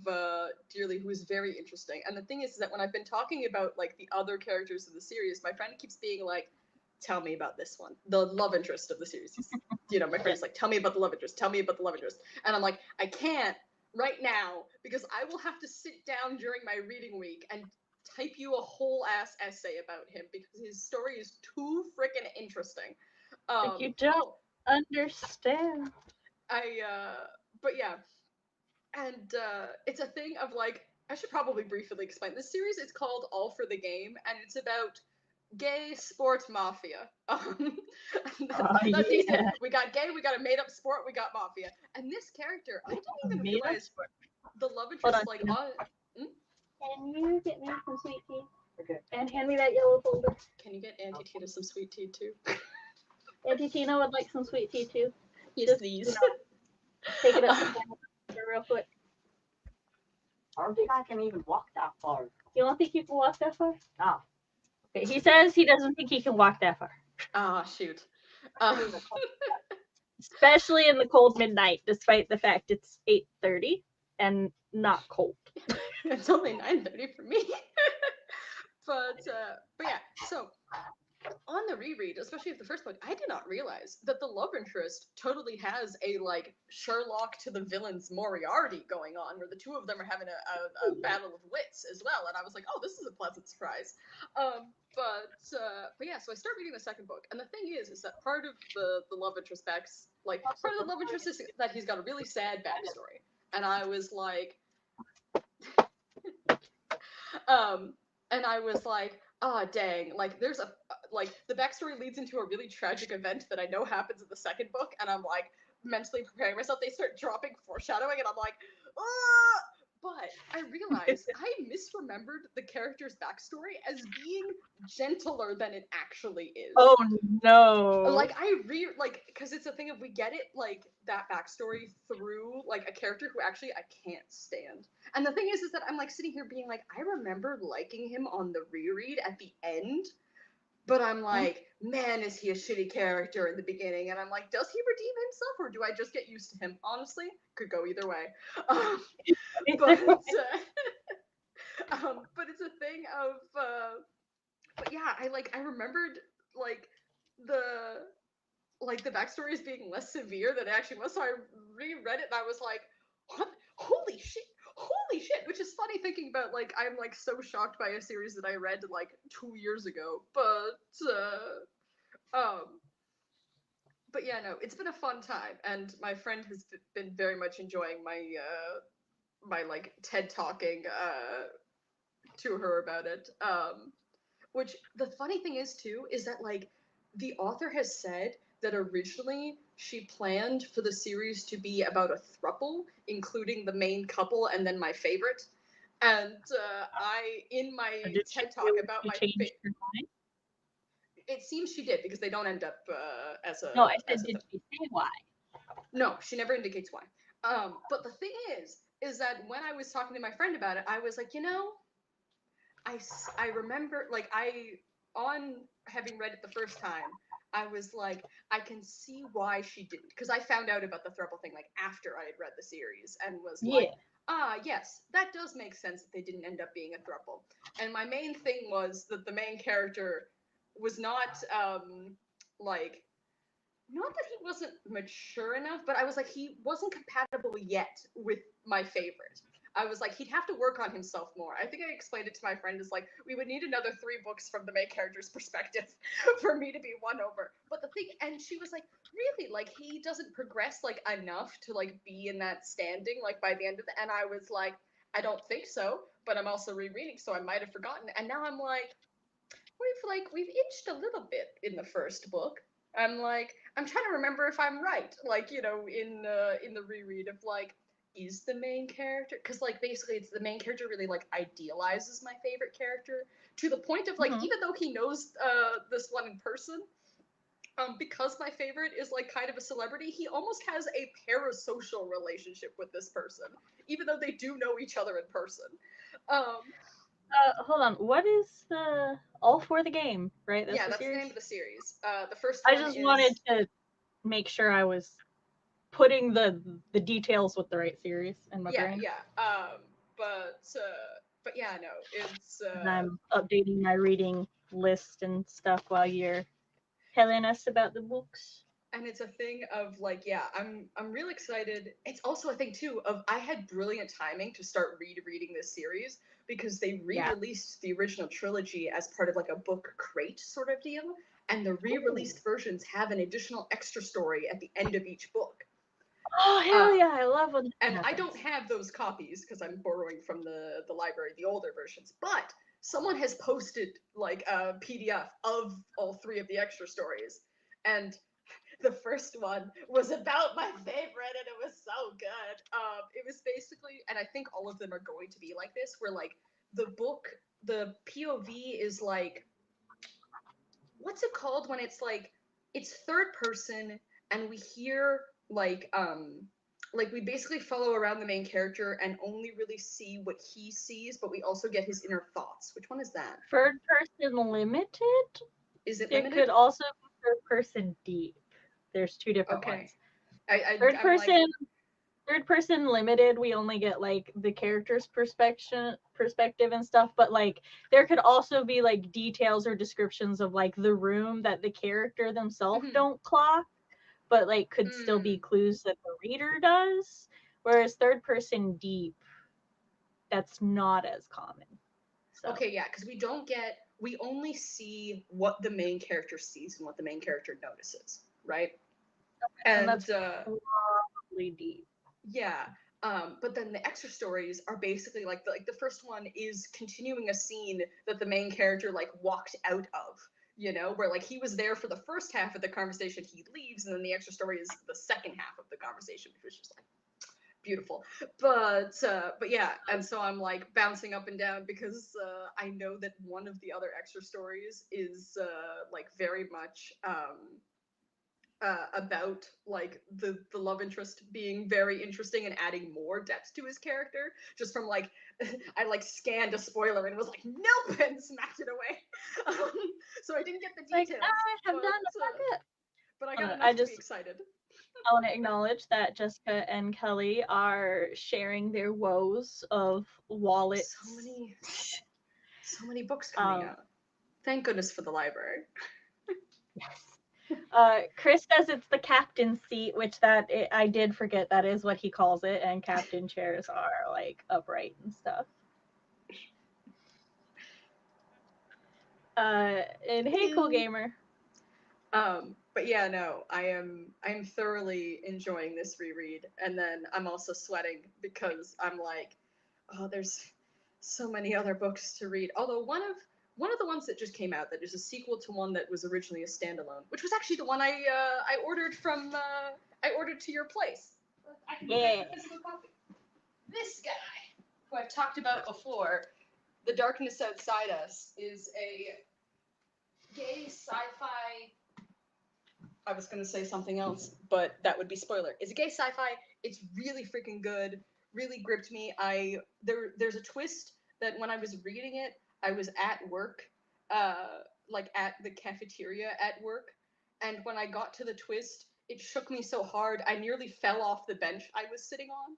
dearly, who is very interesting. And the thing is that when I've been talking about like the other characters of the series, my friend keeps being like, "Tell me about this one, the love interest of the series." My friend is like, "Tell me about the love interest. Tell me about the love interest." And I'm like, "I can't right now because I will have to sit down during my reading week and type you a whole ass essay about him because his story is too freaking interesting." Like you don't Oh, understand. but yeah, and it's a thing of like, I should probably briefly explain this series. It's called All for the Game, and it's about gay sport mafia. Oh That's basically it. yeah. We got gay, we got a made up sport, we got mafia, and this character, I didn't even Made up realize sport. the love Hold interest on, like Tina. on. Hmm? Can you get me some sweet tea? Okay. And hand me that yellow folder. Can you get Auntie Tina some sweet tea too? Auntie Tina would like some sweet tea too. Yes, Just please. take it up real quick. I don't think I can even walk that far. You don't think you can walk that far? No. Okay, he says he doesn't think he can walk that far. Ah, shoot. Especially in the cold midnight, despite the fact it's 8:30 and not cold. It's only 9:30 for me. But yeah, so on the reread, especially of the first book, I did not realize that the love interest totally has a like Sherlock to the villain's Moriarty going on, where the two of them are having a battle of wits as well. And I was like, oh, this is a pleasant surprise. But yeah, so I start reading the second book, and the thing is that part of the love interest part of the love interest is that he's got a really sad backstory, and I was like, and I was like, ah, oh, dang, like there's a like the backstory leads into a really tragic event that I know happens in the second book, and I'm like mentally preparing myself. They start dropping foreshadowing, and I'm like, ah! But I realized I misremembered the character's backstory as being gentler than it actually is. Oh no. Like because it's a thing of we get it like that backstory through like a character who actually I can't stand. And the thing is that I'm like sitting here being like, I remember liking him on the reread at the end, but I'm like, man, is he a shitty character in the beginning? And I'm like, does he redeem himself, or do I just get used to him? Honestly, could go either way. But but it's a thing of but yeah, I remembered like the the backstory is being less severe than it actually was. So I reread it and I was like, what? Holy shit! Holy shit! Which is funny thinking about like I'm like so shocked by a series that I read like 2 years ago. But yeah, no, it's been a fun time, and my friend has been very much enjoying my my like TED talking to her about it. Which the funny thing is too is that like the author has said that originally she planned for the series to be about a throuple, including the main couple and then my favorite. And I, in my Did TED talk about she my, change her mind? it seems she did because they don't end up No, I as said, a did she say why? no, she never indicates why. But the thing is that when I was talking to my friend about it, I was like, you know, I remember, like, on having read it the first time, I was like, I can see why she didn't. Because I found out about the throuple thing, like, after I had read the series and was Yeah. like, yes, that does make sense that they didn't end up being a throuple. And my main thing was that the main character was not, like, not that he wasn't mature enough, but I was like, he wasn't compatible yet with my favorite. I was like, he'd have to work on himself more. I think I explained it to my friend as like, we would need another 3 books from the main character's perspective for me to be won over. But the thing, and she was like, really, like he doesn't progress like enough to like be in that standing like by the end of the. And I was like, I don't think so. But I'm also rereading, so I might have forgotten. And now I'm like, we've inched a little bit in the first book. I'm like, I'm trying to remember if I'm right. Like, you know, in the reread of like, is the main character, because like basically it's the main character really like idealizes my favorite character to the point of like, Mhm. even though he knows this one in person, because my favorite is like kind of a celebrity, he almost has a parasocial relationship with this person, even though they do know each other in person. Um, Hold on. What is the all for the game? Right, that's yeah, the that's the series. name of the series. The first I one just wanted is to make sure I was putting the details with the right series in my yeah, brain. yeah. But yeah, no, it's And I'm updating my reading list and stuff while you're telling us about the books. and it's a thing of like, yeah, I'm real excited. It's also a thing too of I had brilliant timing to start reading this series because they Yeah. re-released the original trilogy as part of like a book crate sort of deal, and the re-released versions have an additional extra story at the end of each book. Oh hell Uh, yeah! I love when that and I happens. don't have those copies because I'm borrowing from the library, the older versions. But someone has posted like a PDF of all 3 of the extra stories, and the first one was about my favorite, and it was so good. It was basically, and I think all of them are going to be like this, where like the book, the POV is like, what's it called when it's like, it's third person, and we hear like we basically follow around the main character and only really see what he sees, but we also get his inner thoughts. Which one is that? Third person limited. Is it It limited? could also be third person deep. There's 2 different Okay. ones. I, Third I'm like, person third person limited, we only get like the character's perspective and stuff, but like there could also be like details or descriptions of like the room that the character themselves mhm. don't clock, but like could still be clues that the reader does. Whereas third person deep, that's not as common. So Okay, yeah, because we only see what the main character sees and what the main character notices, right? and And that's probably deep. yeah, but then the extra stories are basically like the first one is continuing a scene that the main character like walked out of, you know, where like he was there for the first half of the conversation, he leaves, and then the extra story is the second half of the conversation, which is just like beautiful. But yeah, and so I'm like bouncing up and down because I know that one of the other extra stories is like very much about like the love interest being very interesting and adding more depth to his character just from like I like scanned a spoiler and was like nope and smacked it away. So I didn't get the Like details, I have done a but I got bucket. enough to be excited. I want to acknowledge that Jessica and Kelly are sharing their woes of wallets. So many books coming Um, out. Thank goodness for the library. yes. Chris says it's the captain's seat, which I did forget that is what he calls it, and captain chairs are like upright and stuff. And hey, cool gamer. But yeah, no, I'm thoroughly enjoying this reread, and then I'm also sweating because I'm like, oh, there's so many other books to read. Although one of the ones that just came out that is a sequel to one that was originally a standalone, which was actually the one I ordered from I ordered to your place. I can Yeah. get a physical copy. This guy, who I've talked about before, The Darkness Outside Us, is a gay sci-fi. I was gonna say something else, but that would be spoiler. It's a gay sci-fi. It's really freaking good. Really gripped me. There's a twist that when I was reading it, I was at work, like at the cafeteria at work, and when I got to the twist, it shook me so hard I nearly fell off the bench I was sitting on.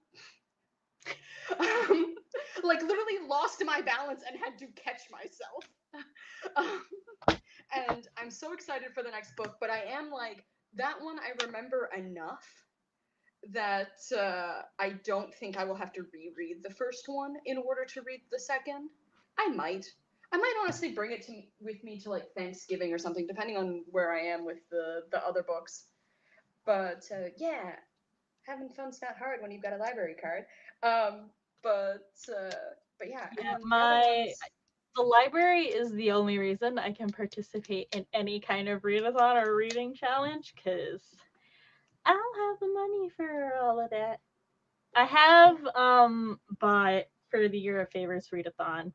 Like literally lost my balance and had to catch myself. And I'm so excited for the next book, but I am like, that one I remember enough that I don't think I will have to reread the first one in order to read the second. I might. I might honestly bring it with me to like Thanksgiving or something, depending on where I am with the other books. But yeah, having fun's not hard when you've got a library card. Um, but yeah, and Yeah, then the other ones. the library is the only reason I can participate in any kind of readathon or reading challenge because I don't have the money for all of that. I have bought for the Year of Favors readathon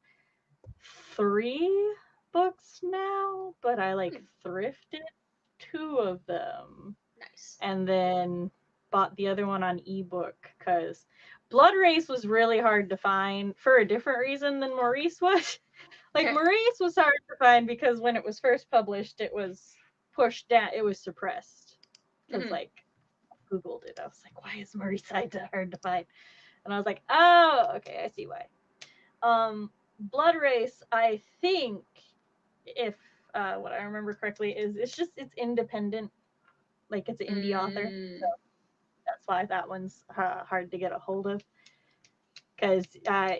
3 books now, but I like thrifted 2 of them Nice. and then bought the other one on ebook because Blood Race was really hard to find for a different reason than Maurice was. Like Okay. Maurice was hard to find because when it was first published, it was pushed down, it was suppressed. Because like Googled it, I was like, why is Maurice hard to find? And I was like, oh, okay, I see why. Blood Race, I think, if what I remember correctly, is it's independent, like it's an indie author. So that's why that one's hard to get a hold of, because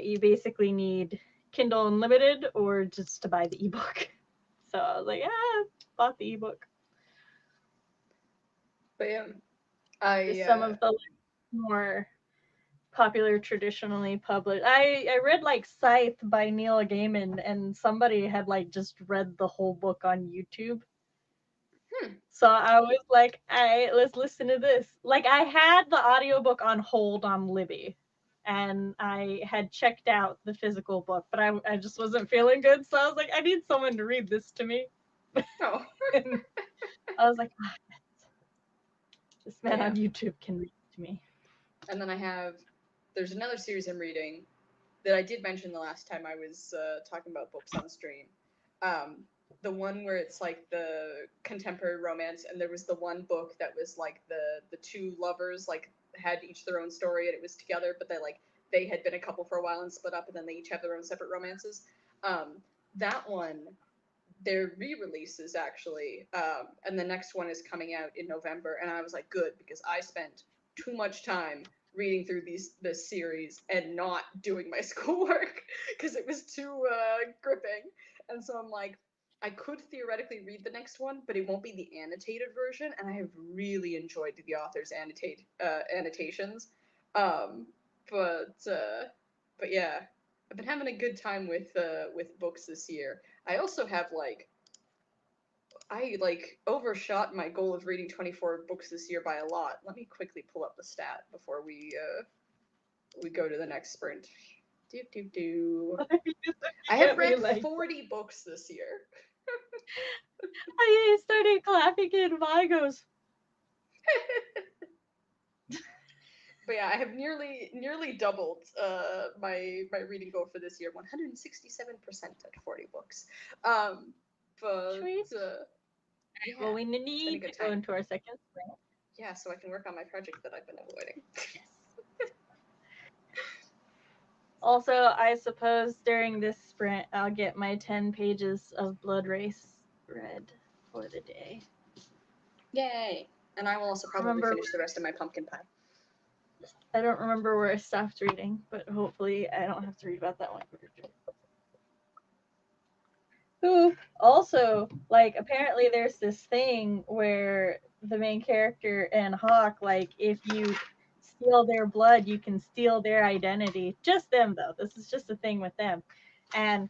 you basically need Kindle Unlimited or just to buy the ebook. So I was like, bought the ebook. But yeah, Some of the more popular traditionally published. I read like Scythe by Neil Gaiman, and somebody had like just read the whole book on YouTube. So I was like, all right, let's listen to this. Like I had the audiobook on hold on Libby, and I had checked out the physical book, but I just wasn't feeling good. So I was like, I need someone to read this to me. Oh. And I was like, this man Yeah. on YouTube can read it to me. And then there's another series I'm reading that I did mention the last time I was talking about books on stream. The one where it's like the contemporary romance, and there was the one book that was like the 2 lovers like had each their own story, and it was together, but they had been a couple for a while and split up, and then they each have their own separate romances. That one, they're re-releases actually, and the next one is coming out in November, and I was like, good, because I spent too much time reading through this series and not doing my schoolwork because it was too gripping. And so I'm like, I could theoretically read the next one, but it won't be the annotated version, and I have really enjoyed the author's annotations. But yeah, I've been having a good time with books this year. I also have I overshot my goal of reading 24 books this year by a lot. Let me quickly pull up the stat before we go to the next sprint. I have read 40 books this year. I started clapping and mine goes. But yeah, I have nearly doubled my reading goal for this year, 167% at 40 books. But Sweet. yeah, Well, we need to go into our second sprint. Yeah, so I can work on my project that I've been avoiding. Yes. Also, I suppose during this sprint, I'll get my 10 pages of Blood Race read for the day. Yay! And I will also probably finish the rest of my pumpkin pie. I don't remember where I stopped reading, but hopefully I don't have to read about that one. Who also, like, apparently there's this thing where the main character and Hawk, like, if you steal their blood, you can steal their identity. Just them, though. This is just a thing with them. And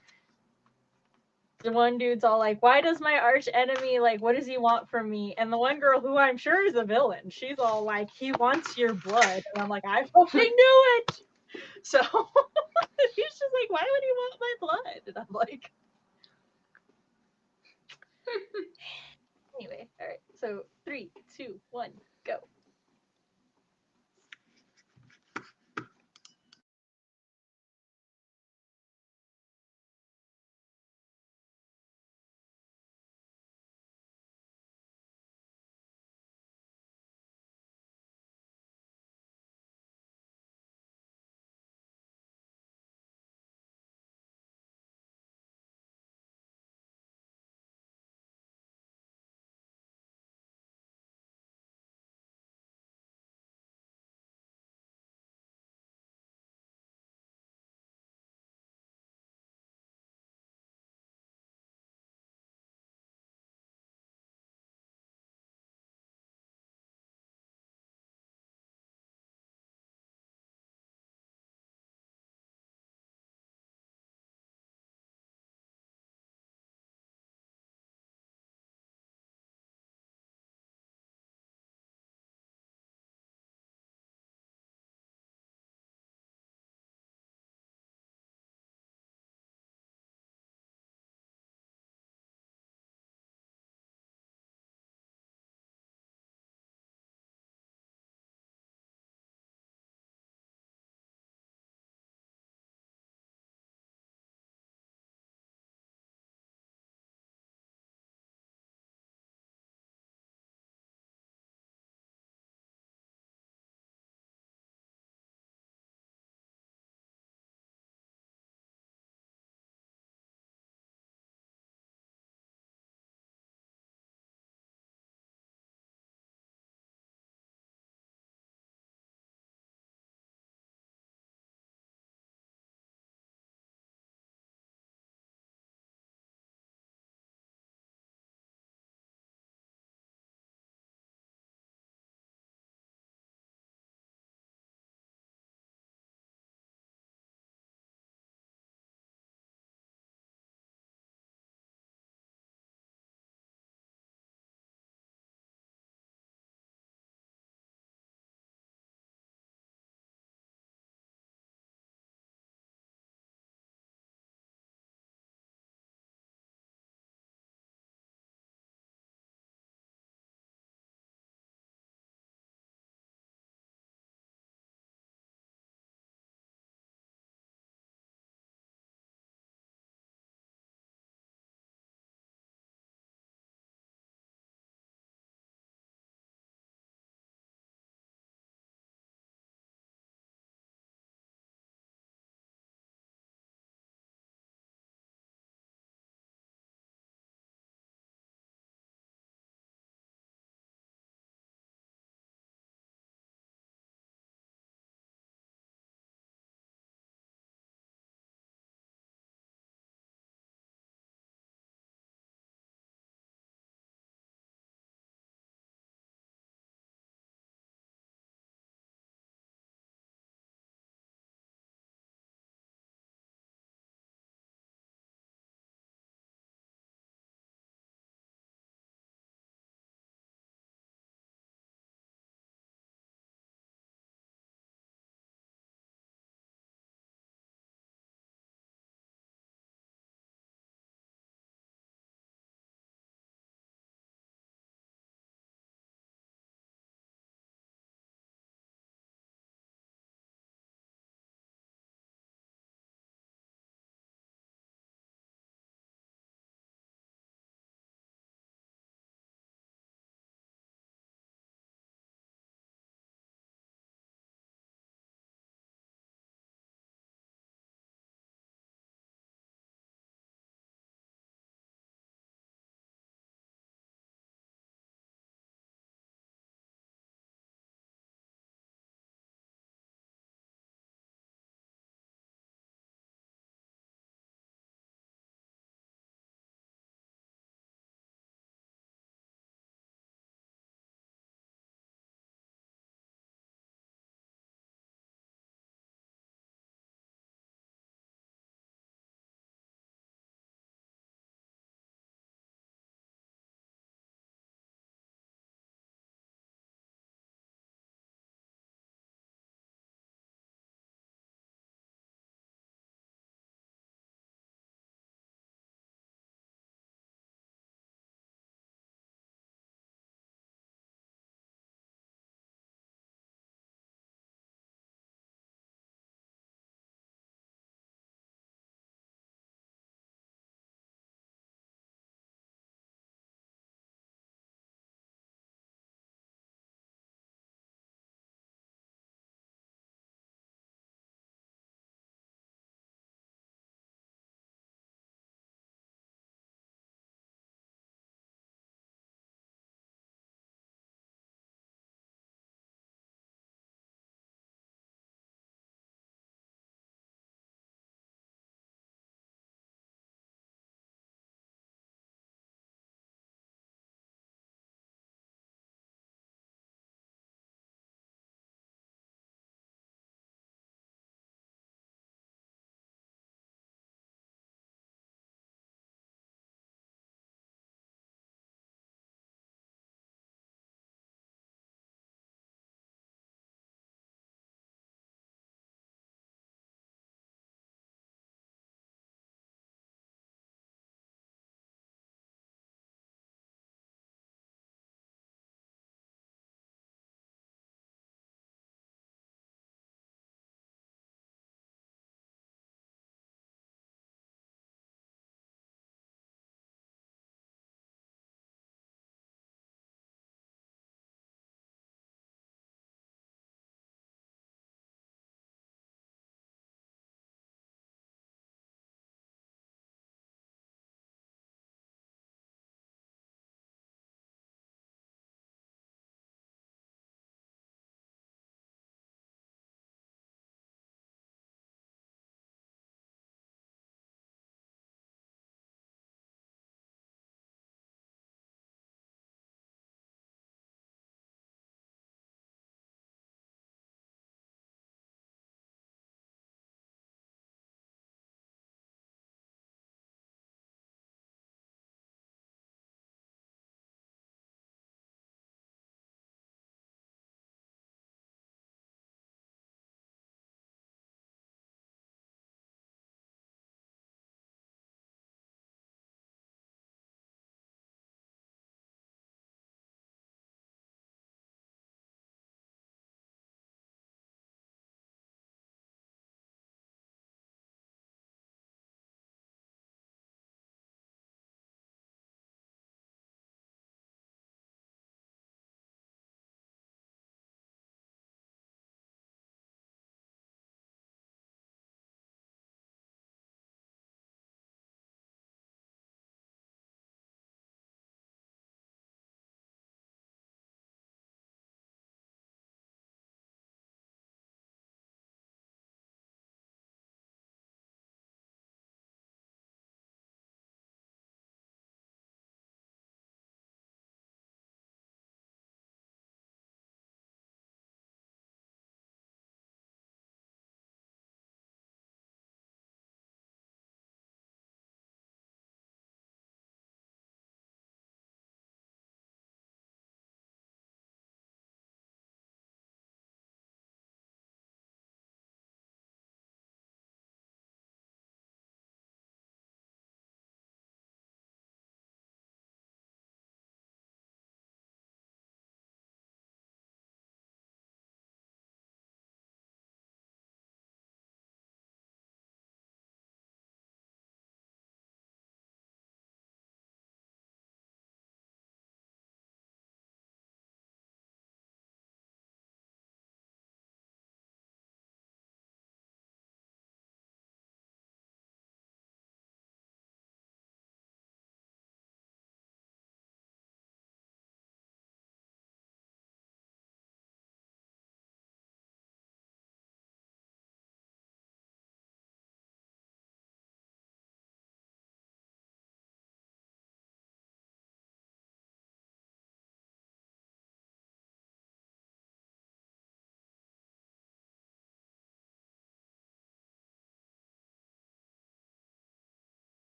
the one dude's all like, why does my arch enemy, like, what does he want from me? And the one girl, who I'm sure is a villain, she's all like, he wants your blood. And I'm like, I fucking knew it! So he's just like, why would he want my blood? And I'm like, anyway, all right. So 3, 2, 1, go.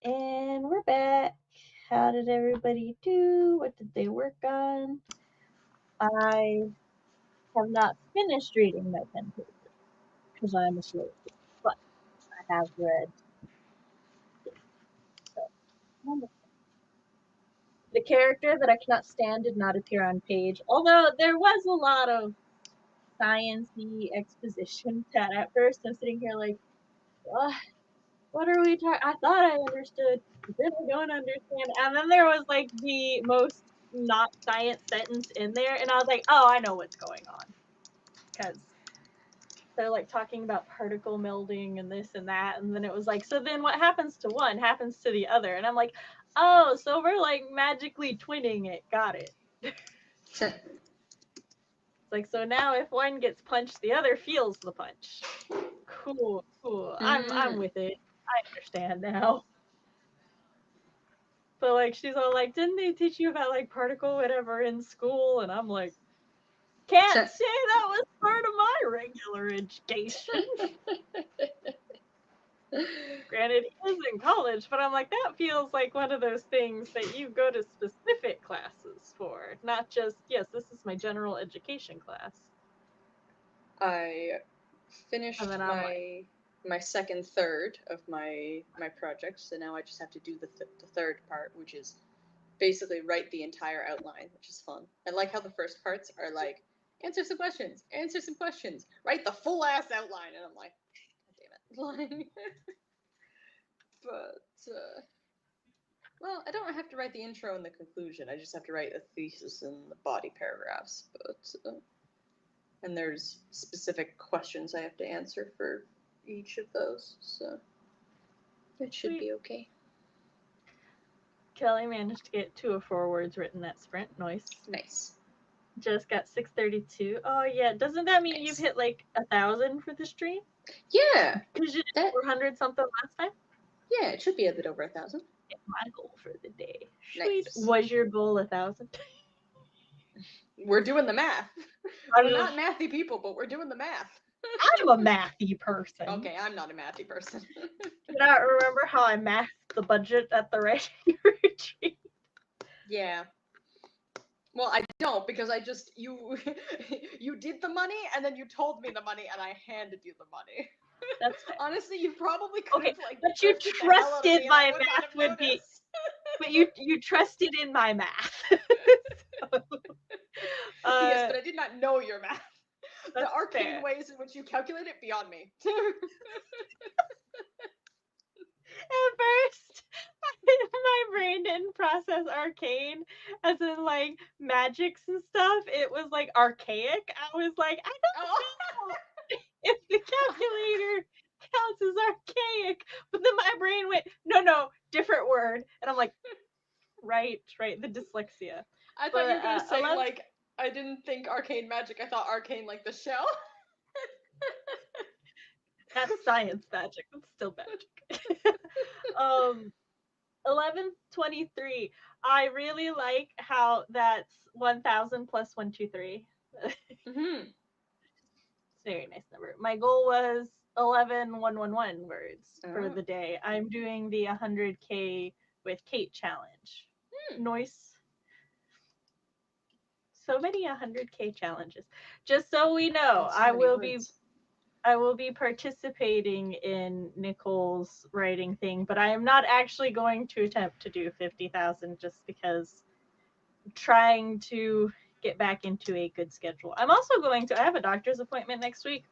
And we're back. How did everybody do? What did they work on? I have not finished reading my 10 pages because I'm a slow reader, but I have read. So, wonderful. The character that I cannot stand did not appear on page, although there was a lot of science-y exposition that at first I'm sitting here like, what are we talking? I thought I understood, but then I don't understand. And then there was like the most not science sentence in there, and I was like, oh, I know what's going on. Because they're like talking about particle melding and this and that, and then it was like, so then what happens to one happens to the other, and I'm like, oh, so we're like magically twinning it. Got it. It's like, so now if one gets punched, the other feels the punch. Cool. I'm with it. I understand now. But like she's all like, didn't they teach you about like particle whatever in school? And I'm like, can't say that was part of my regular education. Granted, he is in college, but I'm like, that feels like one of those things that you go to specific classes for, not just, yes, this is my general education class. I finished And then I'm like, my second third of my project, so now I just have to do the third part, which is basically write the entire outline, which is fun. I like how the first parts are like, answer some questions, write the full ass outline, and I'm like, God damn it. But well, I don't have to write the intro and the conclusion. I just have to write a thesis and the body paragraphs. But and there's specific questions I have to answer for each of those, so it should be okay. Kelly managed to get 2 of 4 words written that sprint. Nice. Just got 632. Oh yeah, doesn't that mean you've hit like 1,000 for the stream? Yeah. Because you did 400 something last time? Yeah, it should be a bit over 1,000. My goal for the day. Sweet. Nice. Was your goal 1,000? We're doing the math. We're not mathy people, but we're doing the math. I'm a mathy person. Okay, I'm not a mathy person. Can I remember how I mathed the budget at the writing retreat? Yeah. Well, I don't, because I just you did the money and then you told me the money and I handed you the money. That's fair. Honestly, you probably could have like. But you trusted my math would be. But you trusted in my math. Yes, but I did not know your math. The arcane fair. ways in which you calculate it, beyond me. At first, my brain didn't process arcane as in like magics and stuff. It was like archaic. I was like, I don't know if the calculator counts as archaic. But then my brain went, no, different word. And I'm like, right, the dyslexia. I thought you were going to say, like, I didn't think arcane magic. I thought arcane like the shell. That's science magic. It's still magic. 1123. I really like how that's 1,000 plus 123. Mm-hmm. It's a very nice number. My goal was 11,111 words for the day. I'm doing the 100K with Kate challenge. Nice. So many 100K challenges. Just so we know, I will be participating in Nicole's writing thing, but I am not actually going to attempt to do 50,000 just because I'm trying to get back into a good schedule. I'm also I have a doctor's appointment next week,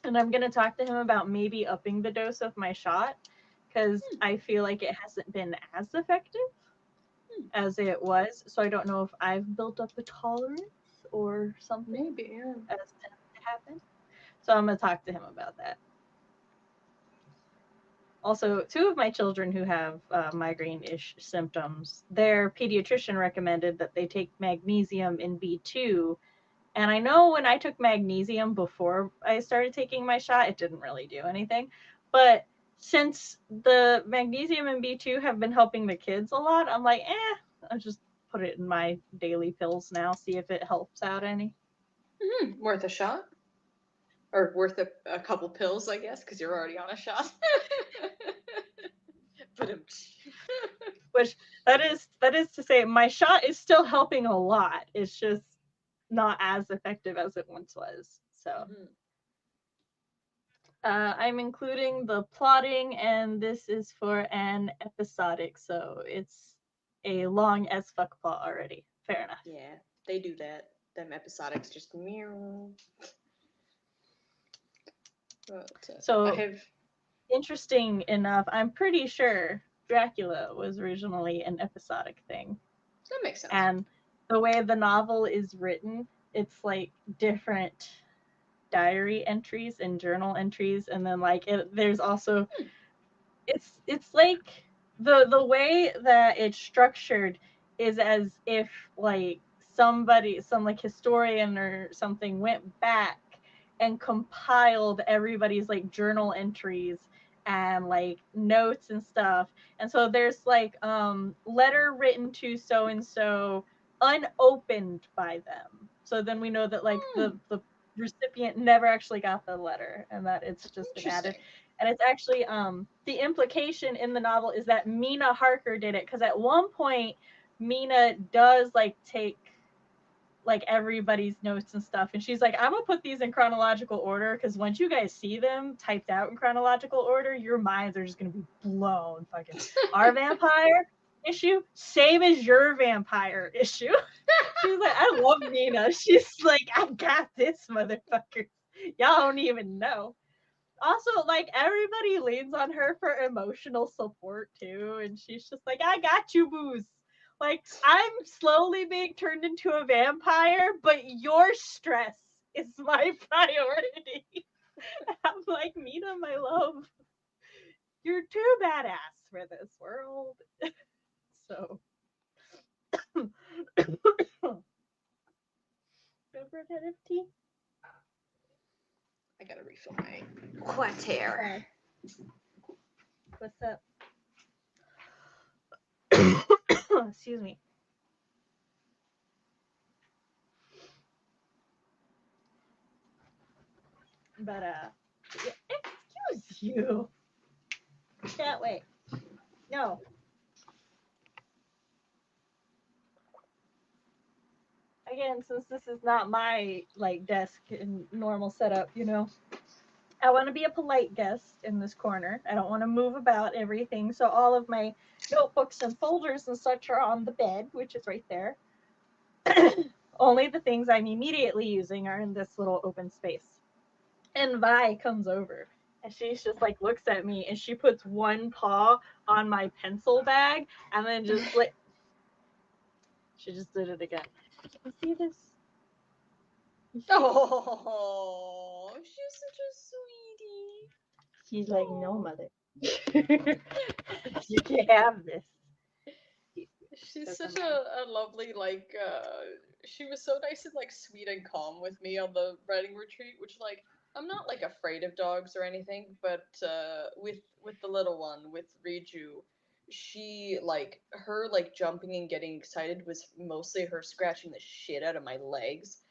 and I'm going to talk to him about maybe upping the dose of my shot because I feel like it hasn't been as effective as it was. So I don't know if I've built up a tolerance or something as to happen. So I'm going to talk to him about that. Also, 2 of my children who have migraine-ish symptoms, their pediatrician recommended that they take magnesium in B2. And I know when I took magnesium before I started taking my shot, it didn't really do anything. But since the magnesium and B2 have been helping the kids a lot, I'm like, I'll just put it in my daily pills now, see if it helps out any. Worth a shot? Or worth a couple pills, I guess, because you're already on a shot. Which that is to say, my shot is still helping a lot. It's just not as effective as it once was. So I'm including the plotting, and this is for an episodic, so it's a long as fuck plot already. Fair enough. Yeah, they do that. Them episodics just meow. But, So I have. interesting enough, I'm pretty sure Dracula was originally an episodic thing. That makes sense. And the way the novel is written, it's like different diary entries and journal entries, and then like there's also it's like the way that it's structured is as if like some like historian or something went back and compiled everybody's like journal entries and like notes and stuff. And so there's like letter written to so and so unopened by them, so then we know that like the recipient never actually got the letter and that it's just been added. And it's actually the implication in the novel is that Mina Harker did it, because at one point Mina does like take like everybody's notes and stuff, and she's like, I'm gonna put these in chronological order, because once you guys see them typed out in chronological order, your minds are just gonna be blown. Fucking our vampire issue, same as your vampire issue. She's like, I love Mina. She's like, I got this, motherfucker. Y'all don't even know. Also, like, everybody leans on her for emotional support too, and she's just like, I got you, booze. Like, I'm slowly being turned into a vampire, but your stress is my priority. I'm like, Mina, my love, you're too badass for this world. So Representative tea. I gotta refill my quater. What's up? Excuse me. But yeah, excuse you. That way. No. Again, since this is not my like desk and normal setup, you know, I want to be a polite guest in this corner. I don't want to move about everything, so all of my notebooks and folders and such are on the bed, which is right there. Only the things I'm immediately using are in this little open space. And Vi comes over, and she's just like looks at me, and she puts one paw on my pencil bag, and then just like she just did it again. You see this? Oh, she's such a sweetie. She's like, no, mother. You can't have this. She's such a lovely, like, she was so nice and, like, sweet and calm with me on the writing retreat, which, like, I'm not, like, afraid of dogs or anything, but, with the little one, with Riju, she, like, her, like, jumping and getting excited was mostly her scratching the shit out of my legs.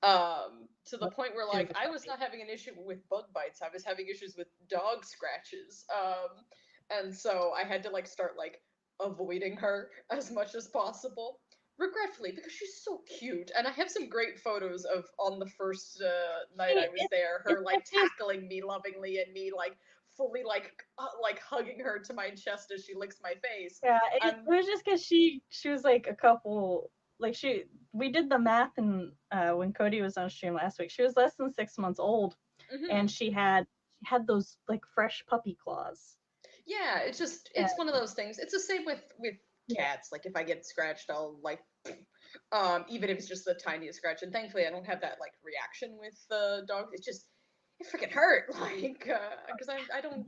To the point where, like, I was not having an issue with bug bites, I was having issues with dog scratches. And so I had to, like, start, like, avoiding her as much as possible. Regretfully, because she's so cute, and I have some great photos of on the first night I was there, her like tackling me lovingly and me like fully like hugging her to my chest as she licks my face. Yeah, it was just because she was like a couple, like we did the math, and when Cody was on stream last week, she was less than 6 months old, and she had those like fresh puppy claws. Yeah, it's one of those things. It's the same with cats. Like if I get scratched, I'll like even if it's just the tiniest scratch. And thankfully, I don't have that like reaction with dogs. It's just it freaking hurt, like because I don't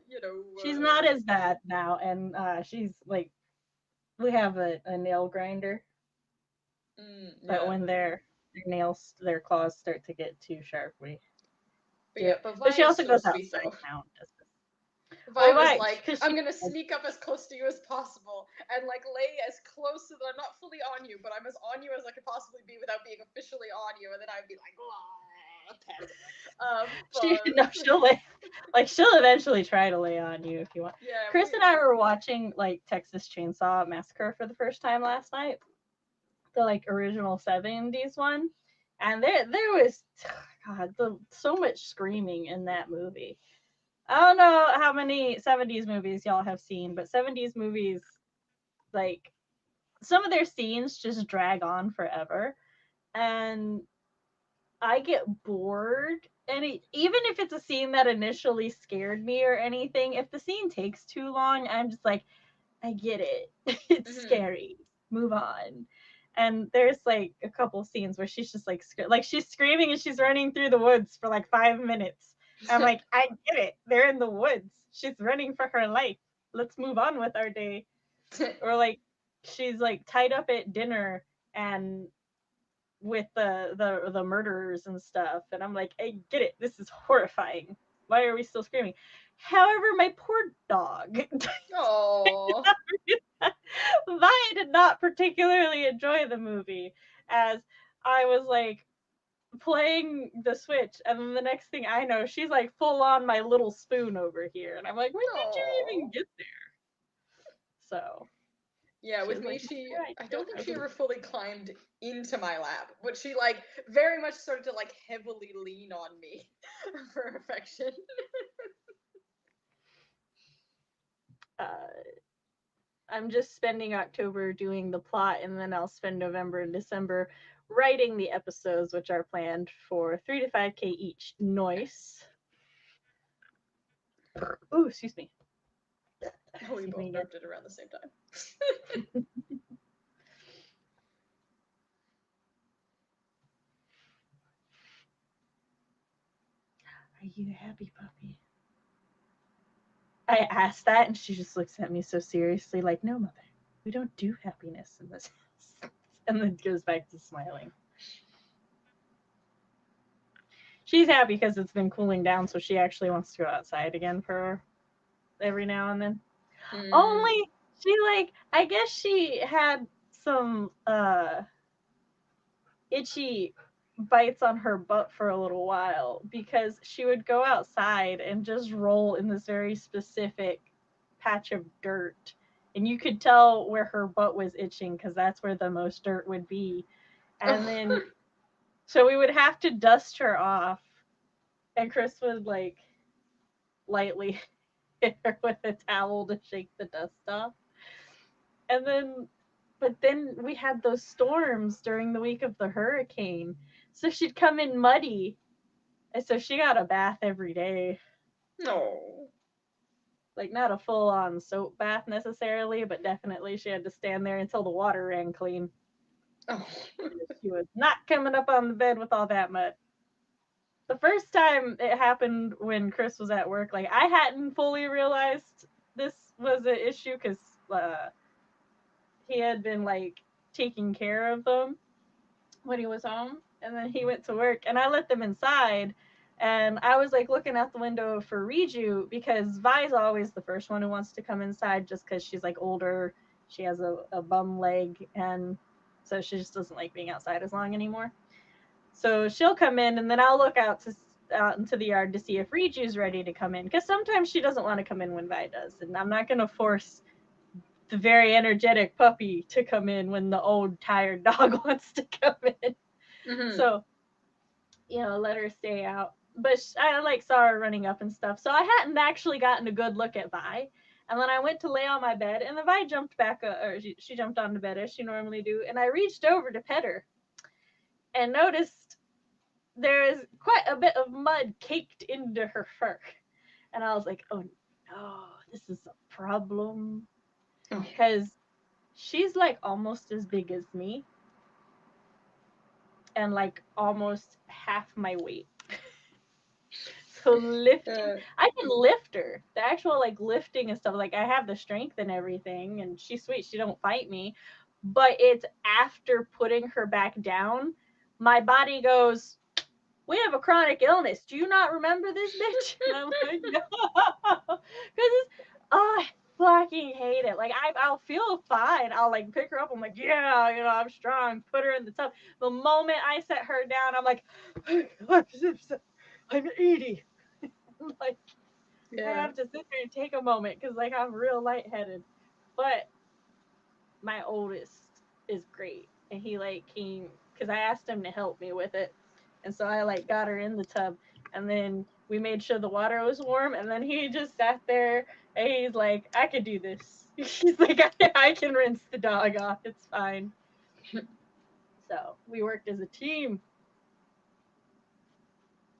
you know. She's not as bad now, and she's like, we have a nail grinder, but when their nails, their claws start to get too sharp, we. But she also goes outside now. Vi was like, I'm gonna sneak up as close to you as possible and like lay as close so that I'm not fully on you, but I'm as on you as I could possibly be without being officially on you, and then I'd be like, pet. She'll she'll eventually try to lay on you if you want. Yeah, Chris and I were watching like Texas Chainsaw Massacre for the first time last night, the like original 70s one, and there was so much screaming in that movie. I don't know how many 70s movies y'all have seen, but 70s movies, like, some of their scenes just drag on forever, and I get bored. And even if it's a scene that initially scared me or anything, if the scene takes too long, I'm just like, I get it. It's scary. Move on. And there's like a couple scenes where she's just like she's screaming and she's running through the woods for like 5 minutes. I'm like, I get it. They're in the woods. She's running for her life. Let's move on with our day. Or like she's like tied up at dinner and with the murderers and stuff, and I'm like, I get it. This is horrifying. Why are we still screaming? However, my poor dog. Oh. Vi did not particularly enjoy the movie, as I was like playing the Switch, and then the next thing I know, she's like full on my little spoon over here, and I'm like, when did you even get there? So yeah, with me, I don't think she ever fully climbed into my lap, but she like very much started to like heavily lean on me for affection. I'm just spending October doing the plot, and then I'll spend November and December writing the episodes, which are planned for 3 to 5K each. Nice. Ooh, excuse me. Oh, we both burped it around the same time. Are you a happy puppy? I asked that, and she just looks at me so seriously, like, no, mother, we don't do happiness in this house. And then goes back to smiling. She's happy because it's been cooling down, so she actually wants to go outside again for every now and then. Only she I guess she had some itchy bites on her butt for a little while, because she would go outside and just roll in this very specific patch of dirt, and you could tell where her butt was itching because that's where the most dirt would be. And then so we would have to dust her off, and Chris would like lightly hit her with a towel to shake the dust off. And then but then we had those storms during the week of the hurricane, so she'd come in muddy, and so she got a bath every day. No. Like, not a full-on soap bath necessarily, but definitely she had to stand there until the water ran clean. Oh. She was not coming up on the bed with all that mud. The first time it happened when Chris was at work, like, I hadn't fully realized this was an issue because he had been like taking care of them when he was home, and then he went to work, and I let them inside, and I was like looking out the window for Riju, because Vi's always the first one who wants to come inside, just because she's like older, she has a bum leg, and so she just doesn't like being outside as long anymore. So she'll come in, and then I'll look out into the yard to see if Riju's ready to come in, because sometimes she doesn't want to come in when Vi does, and I'm not going to force the very energetic puppy to come in when the old tired dog wants to come in. So, let her stay out. But I like saw her running up and stuff, so I hadn't actually gotten a good look at Vi. And then I went to lay on my bed, and the Vi jumped back, or she jumped on the bed as she normally do, and I reached over to pet her, and noticed there is quite a bit of mud caked into her fur. And I was like, oh no, this is a problem. Because she's like almost as big as me, and like almost half my weight. So lifting, I can lift her. The actual like lifting and stuff, like I have the strength and everything, and she's sweet. She don't fight me, but it's after putting her back down, my body goes, we have a chronic illness. Do you not remember this bitch? And I'm like, no. Because I fucking hate it. Like I'll feel fine. I'll like pick her up. I'm like, yeah, I'm strong. Put her in the tub. The moment I set her down, I'm like, I'm 80. Like I have to sit there and take a moment because like I'm real lightheaded. But my oldest is great, and he like came because I asked him to help me with it, and so I like got her in the tub, and then we made sure the water was warm, and then he just sat there and he's like, I could do this. He's like, I can rinse the dog off. It's fine. So we worked as a team.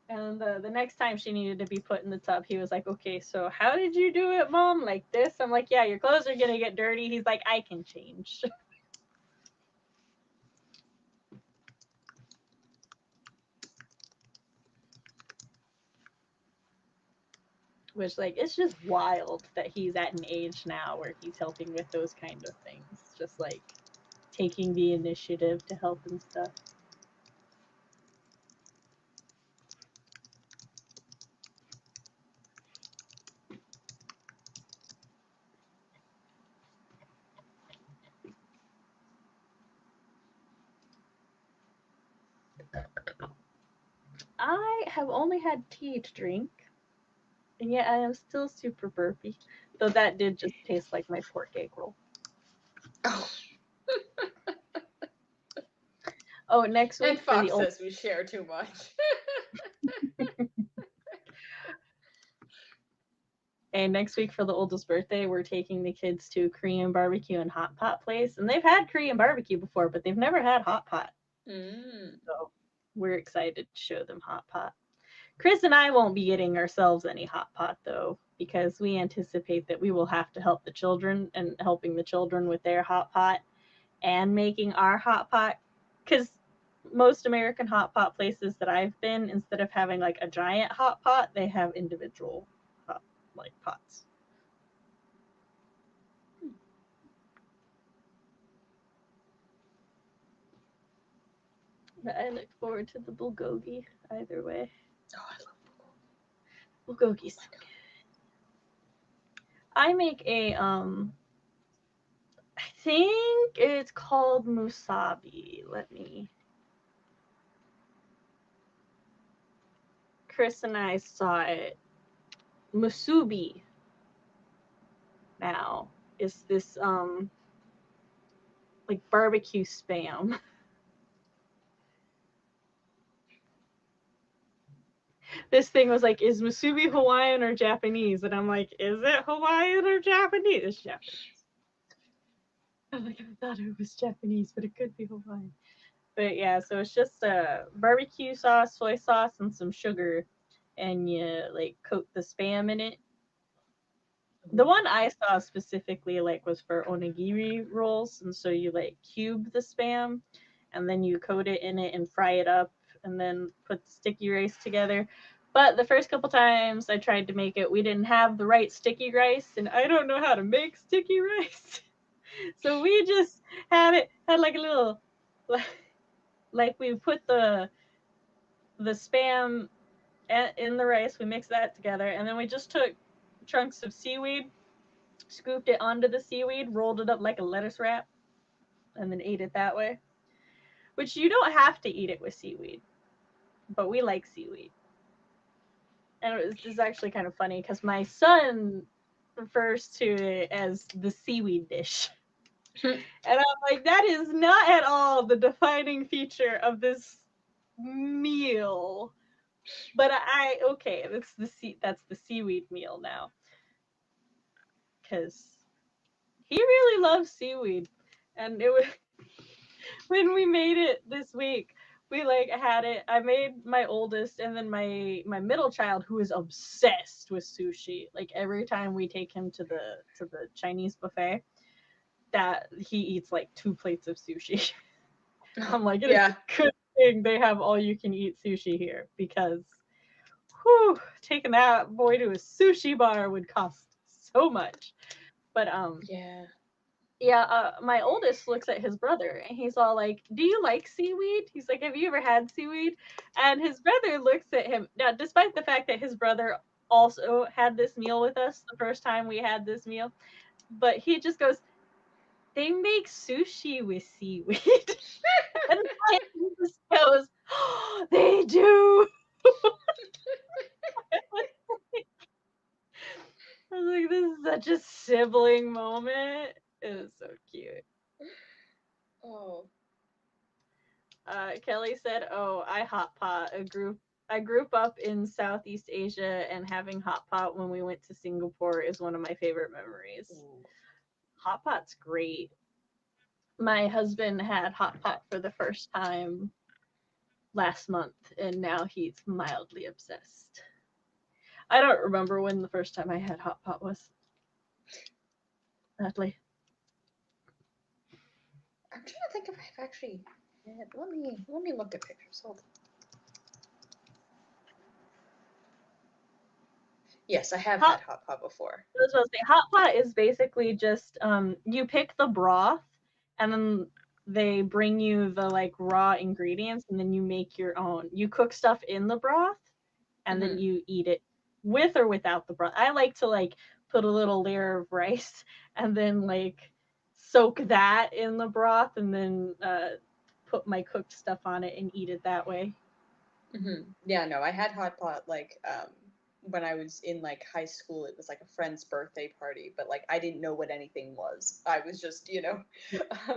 And the next time she needed to be put in the tub, he was like, okay, so how did you do it, Mom? Like this? I'm like, yeah, your clothes are going to get dirty. He's like, I can change. Which, like, it's just wild that he's at an age now where he's helping with those kind of things. Just, like, taking the initiative to help and stuff. I have only had tea to drink, and yet I am still super burpy. Though that did just taste like my pork egg roll. Oh. Oh, next week And Fox says we share too much. And next week for the oldest birthday, we're taking the kids to Korean barbecue and hot pot place. And they've had Korean barbecue before, but they've never had hot pot. So we're excited to show them hot pot. Chris and I won't be getting ourselves any hot pot though, because we anticipate that we will have to help the children and helping the children with their hot pot and making our hot pot. Because most American hot pot places that I've been, instead of having like a giant hot pot, they have individual like pots. But I look forward to the bulgogi either way. Oh, I love bulgogi's so good. I make a I think it's called musabi. Chris and I saw it. Musubi now is this like barbecue spam. This thing was like, is musubi Hawaiian or Japanese? And I'm like, is it Hawaiian or Japanese? It's Japanese. I'm like, I thought it was Japanese, but it could be Hawaiian. But yeah, so it's just barbecue sauce, soy sauce, and some sugar, and you like coat the spam in it. The one I saw specifically like was for onigiri rolls, and so you like cube the spam, and then you coat it in it and fry it up, and then put the sticky rice together. But the first couple times I tried to make it, we didn't have the right sticky rice, and I don't know how to make sticky rice. So we just had like a little, like we put the spam in the rice, we mixed that together, and then we just took chunks of seaweed, scooped it onto the seaweed, rolled it up like a lettuce wrap, and then ate it that way. Which you don't have to eat it with seaweed, but we like seaweed. And it's actually kind of funny because my son refers to it as the seaweed dish. And I'm like, that is not at all the defining feature of this meal. But okay, that's the seaweed meal now. Because he really loves seaweed. And it was when we made it this week, we like had it. I made my oldest and then my middle child, who is obsessed with sushi. Like every time we take him to the Chinese buffet, that he eats like 2 plates of sushi. I'm like, it's a good thing they have all you can eat sushi here, because taking that boy to a sushi bar would cost so much. But my oldest looks at his brother and he's all like, do you like seaweed? He's like, have you ever had seaweed? And his brother looks at him. Now, despite the fact that his brother also had this meal with us the first time we had this meal, but he just goes, they make sushi with seaweed. And he just goes, oh, they do. I was like, this is such a sibling moment. It was so cute. Oh. Kelly said, "Oh, I hot pot a group. I grew up in Southeast Asia, and having hot pot when we went to Singapore is one of my favorite memories. Ooh. Hot pot's great. My husband had hot pot for the first time last month, and now he's mildly obsessed. I don't remember when the first time I had hot pot was. Sadly, I'm trying to think if I've actually had. Let me look at pictures. Hold on. Yes, I have had hot pot before. I was supposed to say, hot pot is basically just you pick the broth, and then they bring you the like raw ingredients, and then you make your own. You cook stuff in the broth, and then you eat it with or without the broth. I like to like put a little layer of rice and then like soak that in the broth, and then put my cooked stuff on it and eat it that way. Yeah, no, I had hot pot like when I was in like high school. It was like a friend's birthday party, but like I didn't know what anything was. I was just,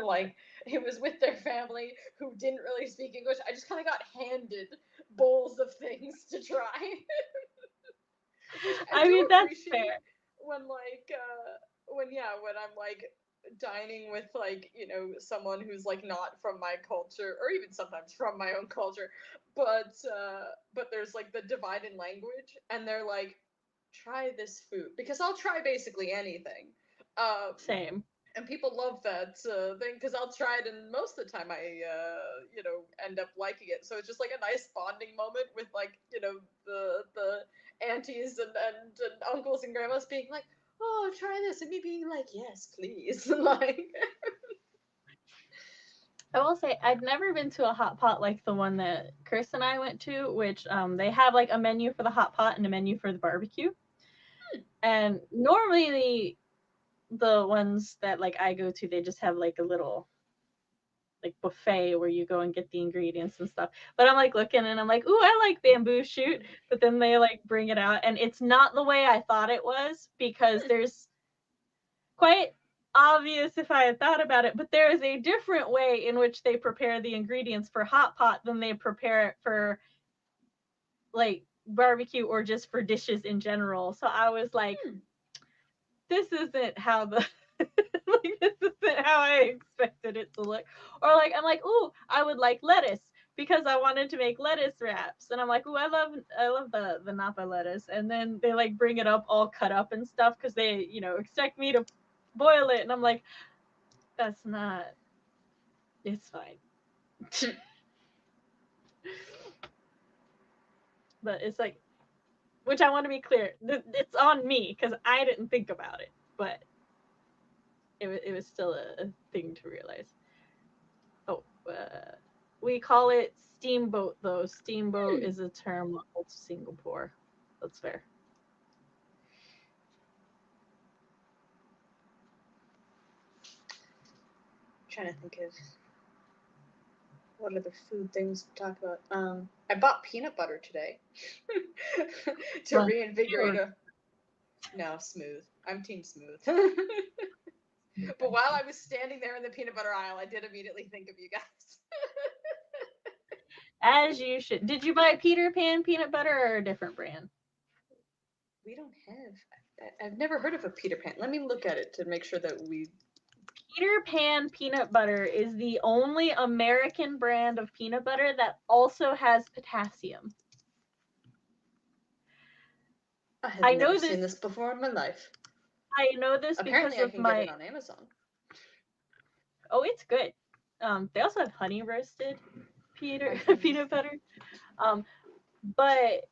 like it was with their family who didn't really speak English. I just kind of got handed bowls of things to try. Which I mean, do that's appreciate fair. when when I'm like dining with like someone who's like not from my culture, or even sometimes from my own culture, but there's like the divide in language, and they're like, try this food, because I'll try basically anything. Same. And people love that thing, because I'll try it, and most of the time I end up liking it. So it's just like a nice bonding moment with like the aunties and uncles and grandmas being like, oh, try this, and me being like, yes, please. Like, I will say I've never been to a hot pot like the one that Chris and I went to, which they have like a menu for the hot pot and a menu for the barbecue. And normally the ones that like I go to, they just have like a little like buffet where you go and get the ingredients and stuff. But I'm like looking and I'm like, ooh, I like bamboo shoot. But then they like bring it out, and it's not the way I thought it was, because there's quite obvious if I had thought about it, but there is a different way in which they prepare the ingredients for hot pot than they prepare it for like barbecue or just for dishes in general. So I was like, this isn't how the like this isn't how I expected it to look. Or like I'm like, ooh, I would like lettuce because I wanted to make lettuce wraps. And I'm like, ooh, I love the Napa lettuce. And then they like bring it up all cut up and stuff because they, expect me to boil it. And I'm like, that's not, it's fine. But it's like, which I want to be clear, it's on me because I didn't think about it, but it was still a thing to realize. Oh, we call it steamboat though. Steamboat is a term local to Singapore. That's fair. I'm trying to think of what other food things to talk about. I bought peanut butter today to reinvigorate a. No, smooth. I'm team smooth. But while I was standing there in the peanut butter aisle, I did immediately think of you guys. As you should. Did you buy Peter Pan peanut butter or a different brand? We don't have. I've never heard of a Peter Pan. Let me look at it to make sure that we. Peter Pan peanut butter is the only American brand of peanut butter that also has potassium. I have never seen this before in my life. I know this Apparently because I can get it on Amazon. Oh, it's good. They also have honey roasted peanut butter. But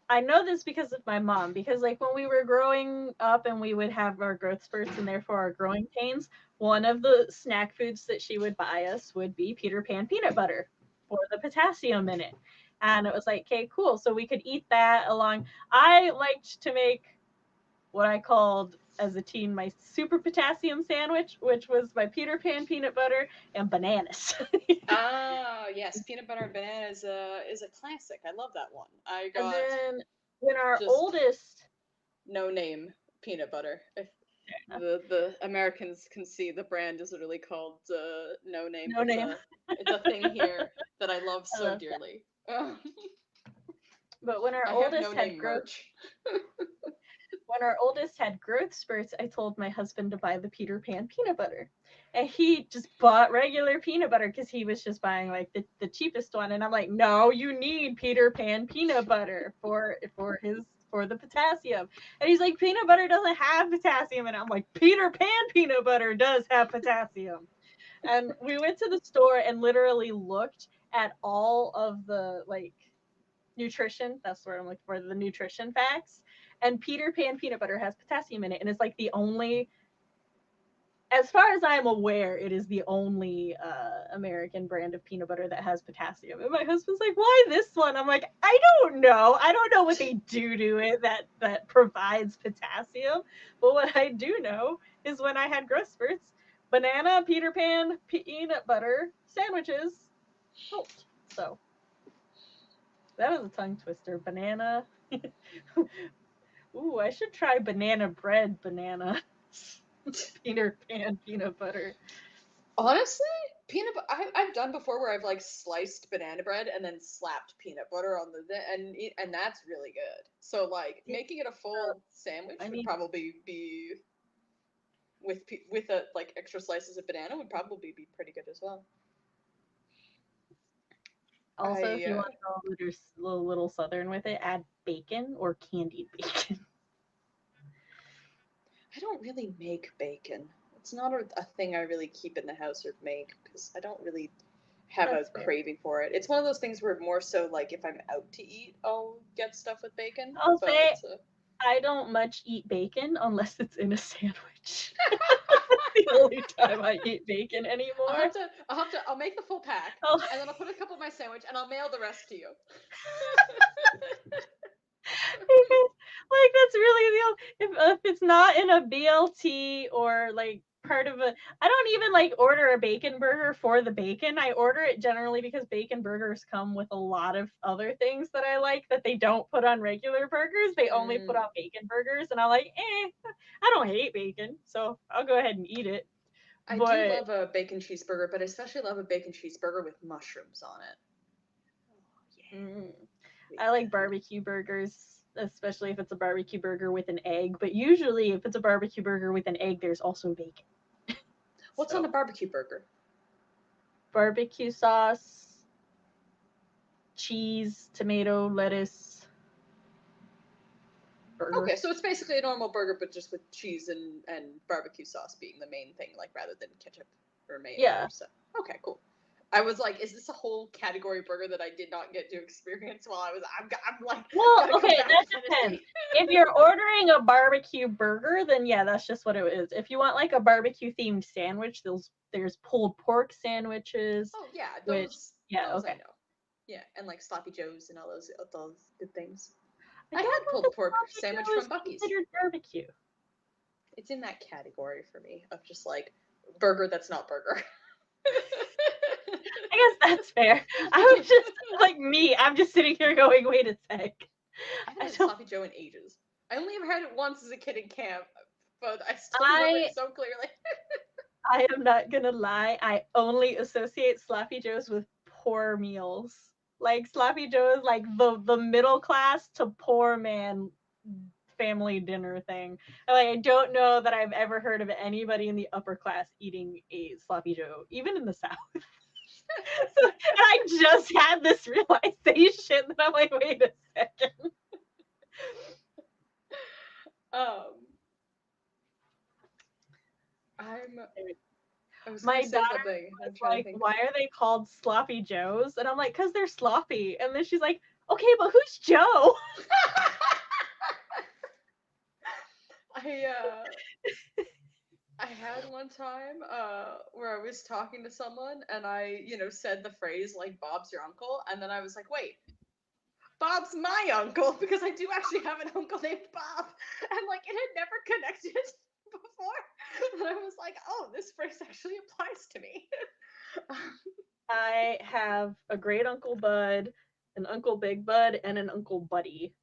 I know this because of my mom, because like when we were growing up and we would have our growth spurts and therefore our growing pains, one of the snack foods that she would buy us would be Peter Pan peanut butter for the potassium in it. And it was like, okay, cool. So we could eat that along. I liked to make what I called as a teen my super potassium sandwich, which was my Peter Pan peanut butter and bananas. Ah, yes, peanut butter and banana is a classic. I love that one. I And got then when our just oldest, no name peanut butter. If the Americans can see, the brand is literally called No Name. No Name. It's a thing here that I love I so love that. dearly. But when our I have oldest No had Name growth, merch. when our oldest had growth spurts, I told my husband to buy the Peter Pan peanut butter. And he just bought regular peanut butter because he was just buying like the cheapest one. And I'm like, no, you need Peter Pan peanut butter for the potassium. And he's like, peanut butter doesn't have potassium. And I'm like, Peter Pan peanut butter does have potassium. And we went to the store and literally looked at all of the like nutrition. That's what I'm looking for, the nutrition facts. And Peter Pan peanut butter has potassium in it, and it's like the only, as far as I'm aware, it is the only American brand of peanut butter that has potassium. And my husband's like, "Why this one?" I'm like, "I don't know. I don't know what they do to it that provides potassium. But what I do know is when I had growth spurts, banana Peter Pan peanut butter sandwiches helped." So that was a tongue twister. Banana. Ooh, I should try banana bread banana. Peter Pan peanut butter. Honestly, I've done before where I've like sliced banana bread and then slapped peanut butter on and that's really good. So like making it a full sandwich I would need- probably be with a like extra slices of banana would probably be pretty good as well. Also, if you I, want to go a little southern with it, add bacon or candied bacon. I don't really make bacon. It's not a thing I really keep in the house or make because I don't really have That's a fair. craving for it. It's one of those things where more so like if I'm out to eat, I'll get stuff with bacon. I'll but, say I don't much eat bacon unless it's in a sandwich. The only time I eat bacon anymore. I'll make the full pack Oh. and then I'll put a couple in my sandwich and I'll mail the rest to you. Like that's really the only, if it's not in a BLT or like part of a, I don't even like order a bacon burger for the bacon. I order it generally because bacon burgers come with a lot of other things that I like that they don't put on regular burgers. They only put on bacon burgers, and I'm like, I don't hate bacon, so I'll go ahead and eat it. I do love a bacon cheeseburger, but I especially love a bacon cheeseburger with mushrooms on it. I like barbecue burgers, especially if it's a barbecue burger with an egg. But usually, if it's a barbecue burger with an egg, there's also bacon. What's on a barbecue burger? Barbecue sauce, cheese, tomato, lettuce. Burger. Okay, so it's basically a normal burger, but just with cheese and barbecue sauce being the main thing, like rather than ketchup or mayo. Yeah. Or stuff. Okay, cool. I was like, is this a whole category burger that I did not get to experience while I was? I'm like, well, okay, that depends. If you're ordering a barbecue burger, then yeah, that's just what it is. If you want like a barbecue themed sandwich, there's pulled pork sandwiches. Oh yeah, those those okay. I know. Yeah, and like sloppy joes and all those good things. I had don't pulled know if pork sloppy sandwich joe from is Buc-ee's. considered barbecue. It's in that category for me of just like burger that's not burger. I guess that's fair. I was just like me. I'm just sitting here going, wait a sec. I haven't had sloppy joe in ages. I only ever had it once as a kid in camp, but I still remember it so clearly. I am not gonna lie. I only associate sloppy joes with poor meals. Like sloppy joe is like the middle class to poor man family dinner thing. Like I don't know that I've ever heard of anybody in the upper class eating a sloppy joe, even in the South. So, and I just had this realization that I'm like, wait a second. My daughter was like, why are they called sloppy joes? And I'm like, because they're sloppy. And then she's like, okay, but who's Joe? I had one time where I was talking to someone and I, said the phrase like Bob's your uncle, and then I was like, wait, Bob's my uncle, because I do actually have an uncle named Bob, and like it had never connected. before. And I was like, oh, this phrase actually applies to me. I have a great Uncle Bud, an Uncle Big Bud, and an Uncle Buddy.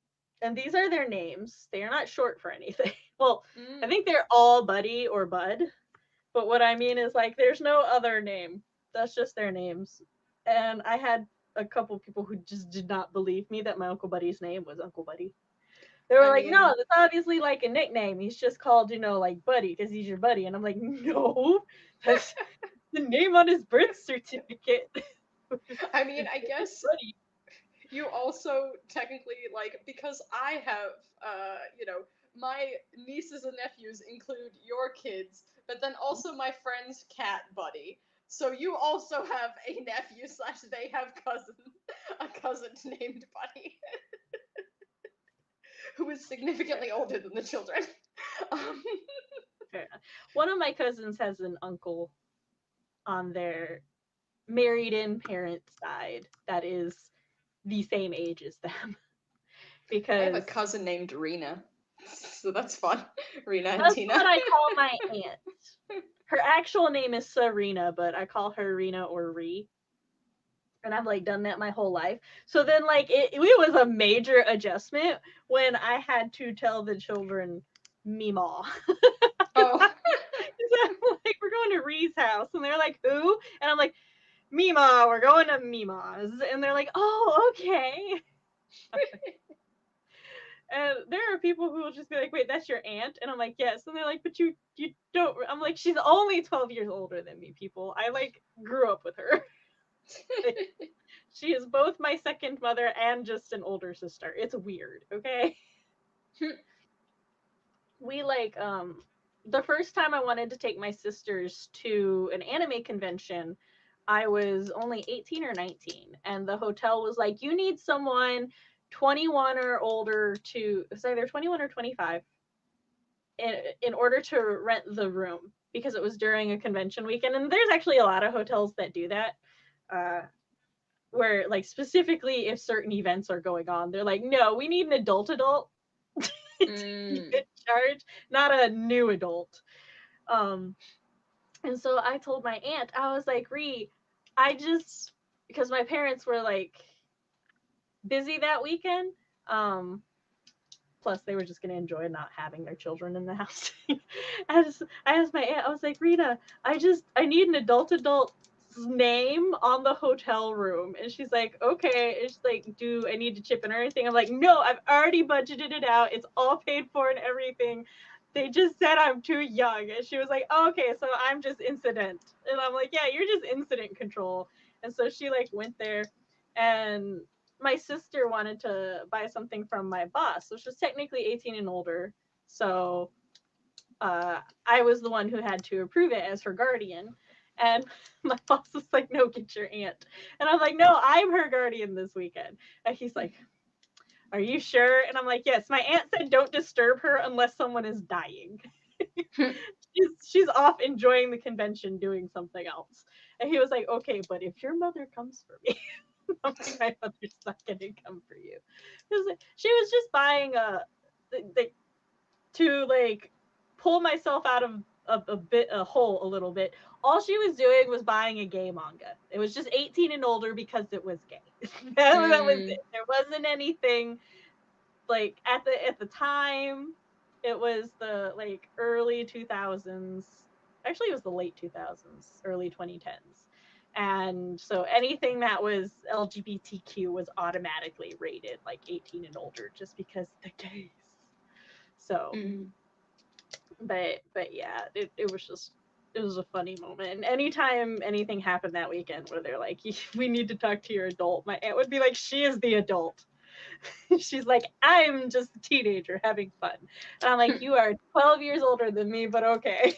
And these are their names. They are not short for anything. Well, I think they're all Buddy or Bud. But what I mean is, like, there's no other name. That's just their names. And I had a couple people who just did not believe me that my Uncle Buddy's name was Uncle Buddy. They were like, no, that's obviously like a nickname. He's just called, like Buddy because he's your buddy. And I'm like, no, that's the name on his birth certificate. I mean, I guess Buddy. you also technically, like, because I have, my nieces and nephews include your kids, but then also my friend's cat Buddy. So you also have a nephew / they have a cousin named Buddy, who is significantly older than the children. Fair enough. One of my cousins has an uncle on their married-in parent side that is the same age as them. Because I have a cousin named Rena, so that's fun. Rena and that's Tina. what I call my aunt. Her actual name is Serena, but I call her Rena or Ree. And I've like done that my whole life. So then like it was a major adjustment when I had to tell the children Meemaw. Oh. Like, we're going to Ree's house, and they're like, who? And I'm like, Meemaw, we're going to Meemaw's. And they're like, oh, okay. And there are people who will just be like, wait, that's your aunt? And I'm like, yes. And they're like, but you don't. I'm like, she's only 12 years older than me, people. I like grew up with her. She is both my second mother and just an older sister. It's weird, okay? We like the first time I wanted to take my sisters to an anime convention, I was only 18 or 19, and the hotel was like, you need someone 21 or older to, it's either 21 or 25 in order to rent the room, because it was during a convention weekend. And there's actually a lot of hotels that do that, where like specifically if certain events are going on, they're like, no, we need an adult in charge, not a new adult. And so I told my aunt, I was like, Ree, because my parents were like busy that weekend. Plus they were just going to enjoy not having their children in the house. I asked my aunt, I was like, Rita, I need an adult name on the hotel room. And she's like, okay. And she's like, do I need to chip in or anything? I'm like, no, I've already budgeted it out. It's all paid for and everything. They just said I'm too young. And she was like, oh, okay, so I'm just incident. And I'm like, yeah, you're just incident control. And so she like went there, and my sister wanted to buy something from my boss, which was technically 18 and older. So I was the one who had to approve it as her guardian. And my boss was like, no, get your aunt. And I'm like, no, I'm her guardian this weekend. And he's like, are you sure? And I'm like, yes, my aunt said don't disturb her unless someone is dying. she's off enjoying the convention doing something else. And he was like, okay, but if your mother comes for me, I'm like, my mother's not gonna come for you. She was just buying to like pull myself out of a hole a little bit. All she was doing was buying a gay manga. It was just 18 and older because it was gay. that was it. There wasn't anything like at the time. It was the like early 2000s. Actually, it was the late 2000s, early 2010s. And so anything that was LGBTQ was automatically rated like 18 and older just because the gays. So but yeah, it was a funny moment. And anytime anything happened that weekend where they're like, we need to talk to your adult, my aunt would be like, she is the adult. She's like, I'm just a teenager having fun. And I'm like, you are 12 years older than me, but okay.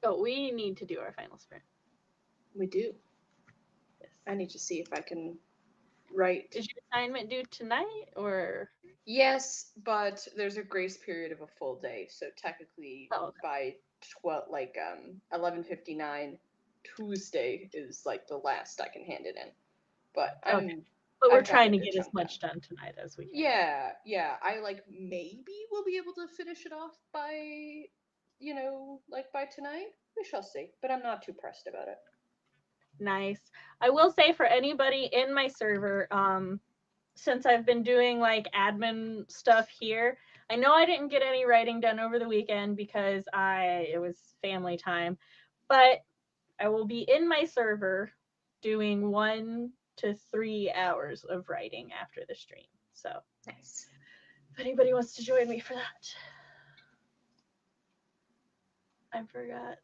Oh, we need to do our final sprint. We do. Yes. I need to see if I can write. Is your assignment due tonight or? Yes, but there's a grace period of a full day, so technically by 11:59 Tuesday is like the last I can hand it in. But I'm But we're I've got trying to a good get as chunk much done. done tonight as we can. Yeah. I like maybe we'll be able to finish it off by, like by tonight. We shall see. But I'm not too pressed about it. Nice. I will say for anybody in my server, since I've been doing like admin stuff here, I know I didn't get any writing done over the weekend because it was family time, but I will be in my server doing 1 to 3 hours of writing after the stream. So Nice. if anybody wants to join me for that. I forgot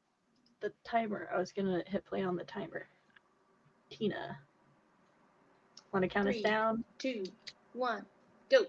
the timer. I was gonna hit play on the timer. Tina, want to count us 3, down? 2, 1, go.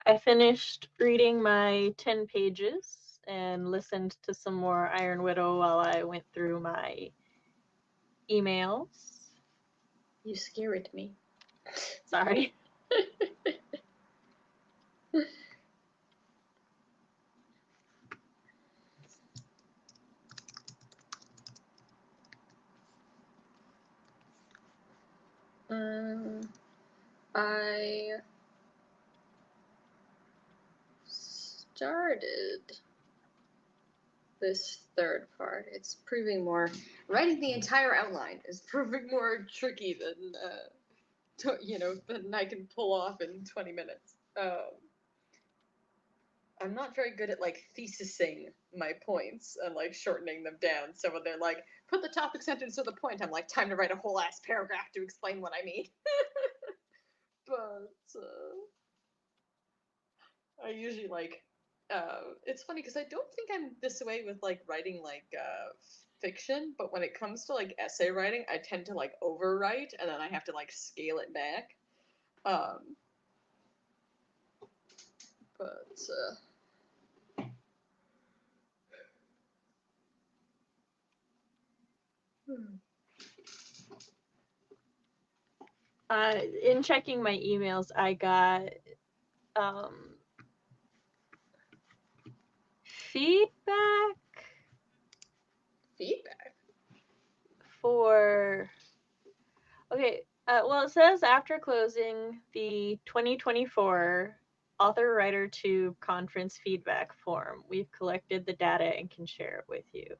I finished reading my 10 pages and listened to some more Iron Widow while I went through my emails. You scared me. Sorry. I started this third part. It's proving more. Writing the entire outline is proving more tricky than than I can pull off in 20 minutes. I'm not very good at like thesising my points and like shortening them down. So when they're like, put the topic sentence to the point, I'm like, time to write a whole ass paragraph to explain what I mean. But I usually like. It's funny because I don't think I'm this way with like writing like fiction, but when it comes to like essay writing, I tend to like overwrite and then I have to like scale it back. But In checking my emails, I got feedback for. Okay, well, it says after closing the 2024 Author Writer Tube Conference feedback form, we've collected the data and can share it with you.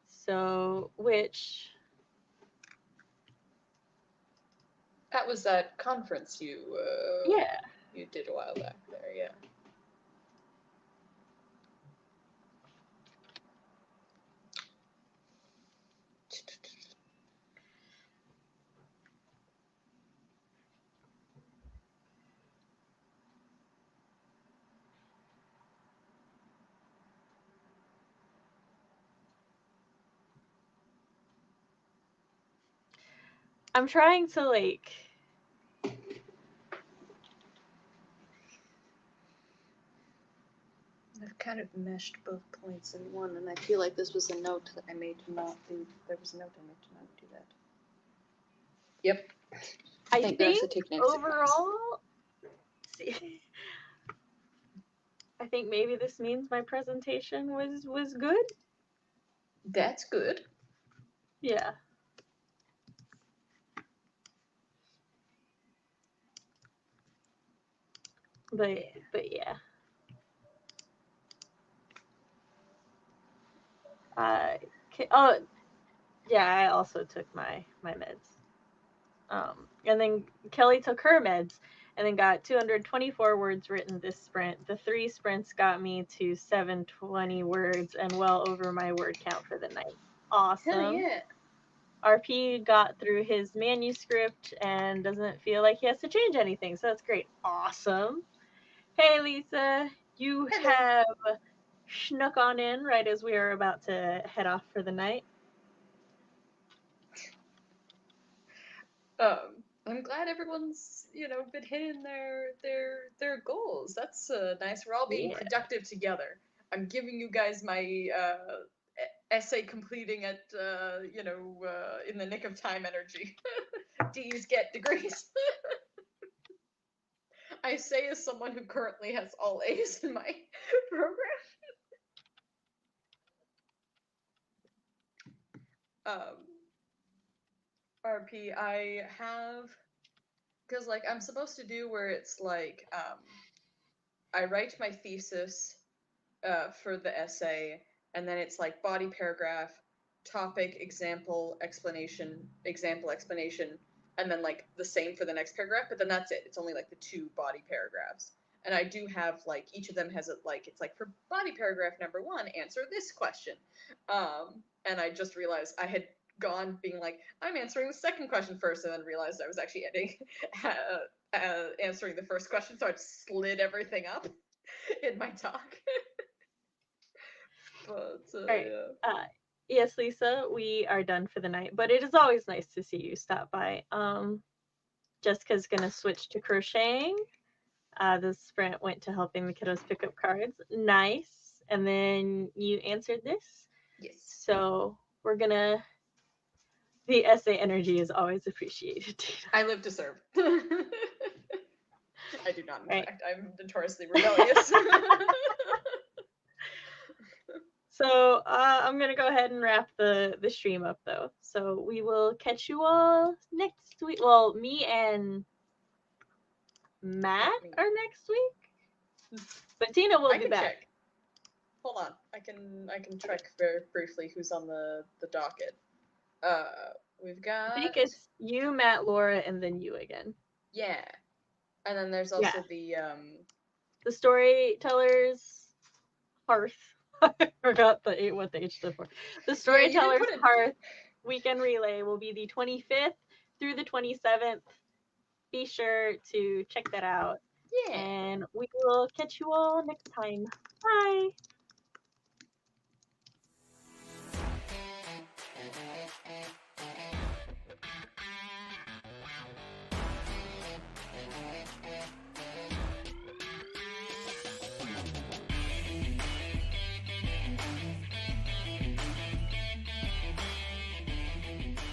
So, which. that was that conference you Yeah. you did a while back there, yeah. I'm trying to like. I've kind of meshed both points in one, and I feel like this was a note that I made to not do. There was a note I made to not do that. Yep. I Thank think goodness I took notes in class. overall. See, I think maybe this means my presentation was good. That's good. Yeah. But yeah. Oh, yeah. I also took my meds. And then Kelly took her meds, and then got 224 words written this sprint. The 3 sprints got me to 720 words and well over my word count for the night. Awesome. Hell yeah. RP got through his manuscript and doesn't feel like he has to change anything, so that's great. Awesome. Hey, Lisa, you Hello. have snuck on in right as we are about to head off for the night. I'm glad everyone's been hitting their goals. That's nice. We're all being productive together. I'm giving you guys my essay completing at in the nick of time energy. D's get degrees. I say as someone who currently has all A's in my program. RP, I have, because like I'm supposed to do where it's like I write my thesis for the essay, and then it's like body paragraph, topic, example, explanation, and then like the same for the next paragraph, but then that's it. It's only like the 2 body paragraphs. And I do have like each of them has it's like for body paragraph number 1, answer this question. And I just realized I had gone being like, I'm answering the second question first, and then realized I was actually answering the first question, so I just slid everything up in my talk. But right. Yes, Lisa, we are done for the night, but it is always nice to see you stop by. Jessica's gonna switch to crocheting. The sprint went to helping the kiddos pick up cards. Nice. And then you answered this. Yes. So we're gonna. The essay energy is always appreciated. I live to serve. I do not, in Right. fact. I'm notoriously rebellious. So I'm gonna go ahead and wrap the stream up though. So we will catch you all next week. Well, me and Matt are next week, but Tina will I be can back. check. Hold on. I can check very briefly who's on the docket. We've got. I think it's you, Matt, Laura, and then you again. Yeah. And then there's also the The Storytellers Hearth. I forgot what the H stood for. The Storytellers Hearth weekend relay will be the 25th through the 27th. Be sure to check that out. Yeah. And we will catch you all next time. Bye.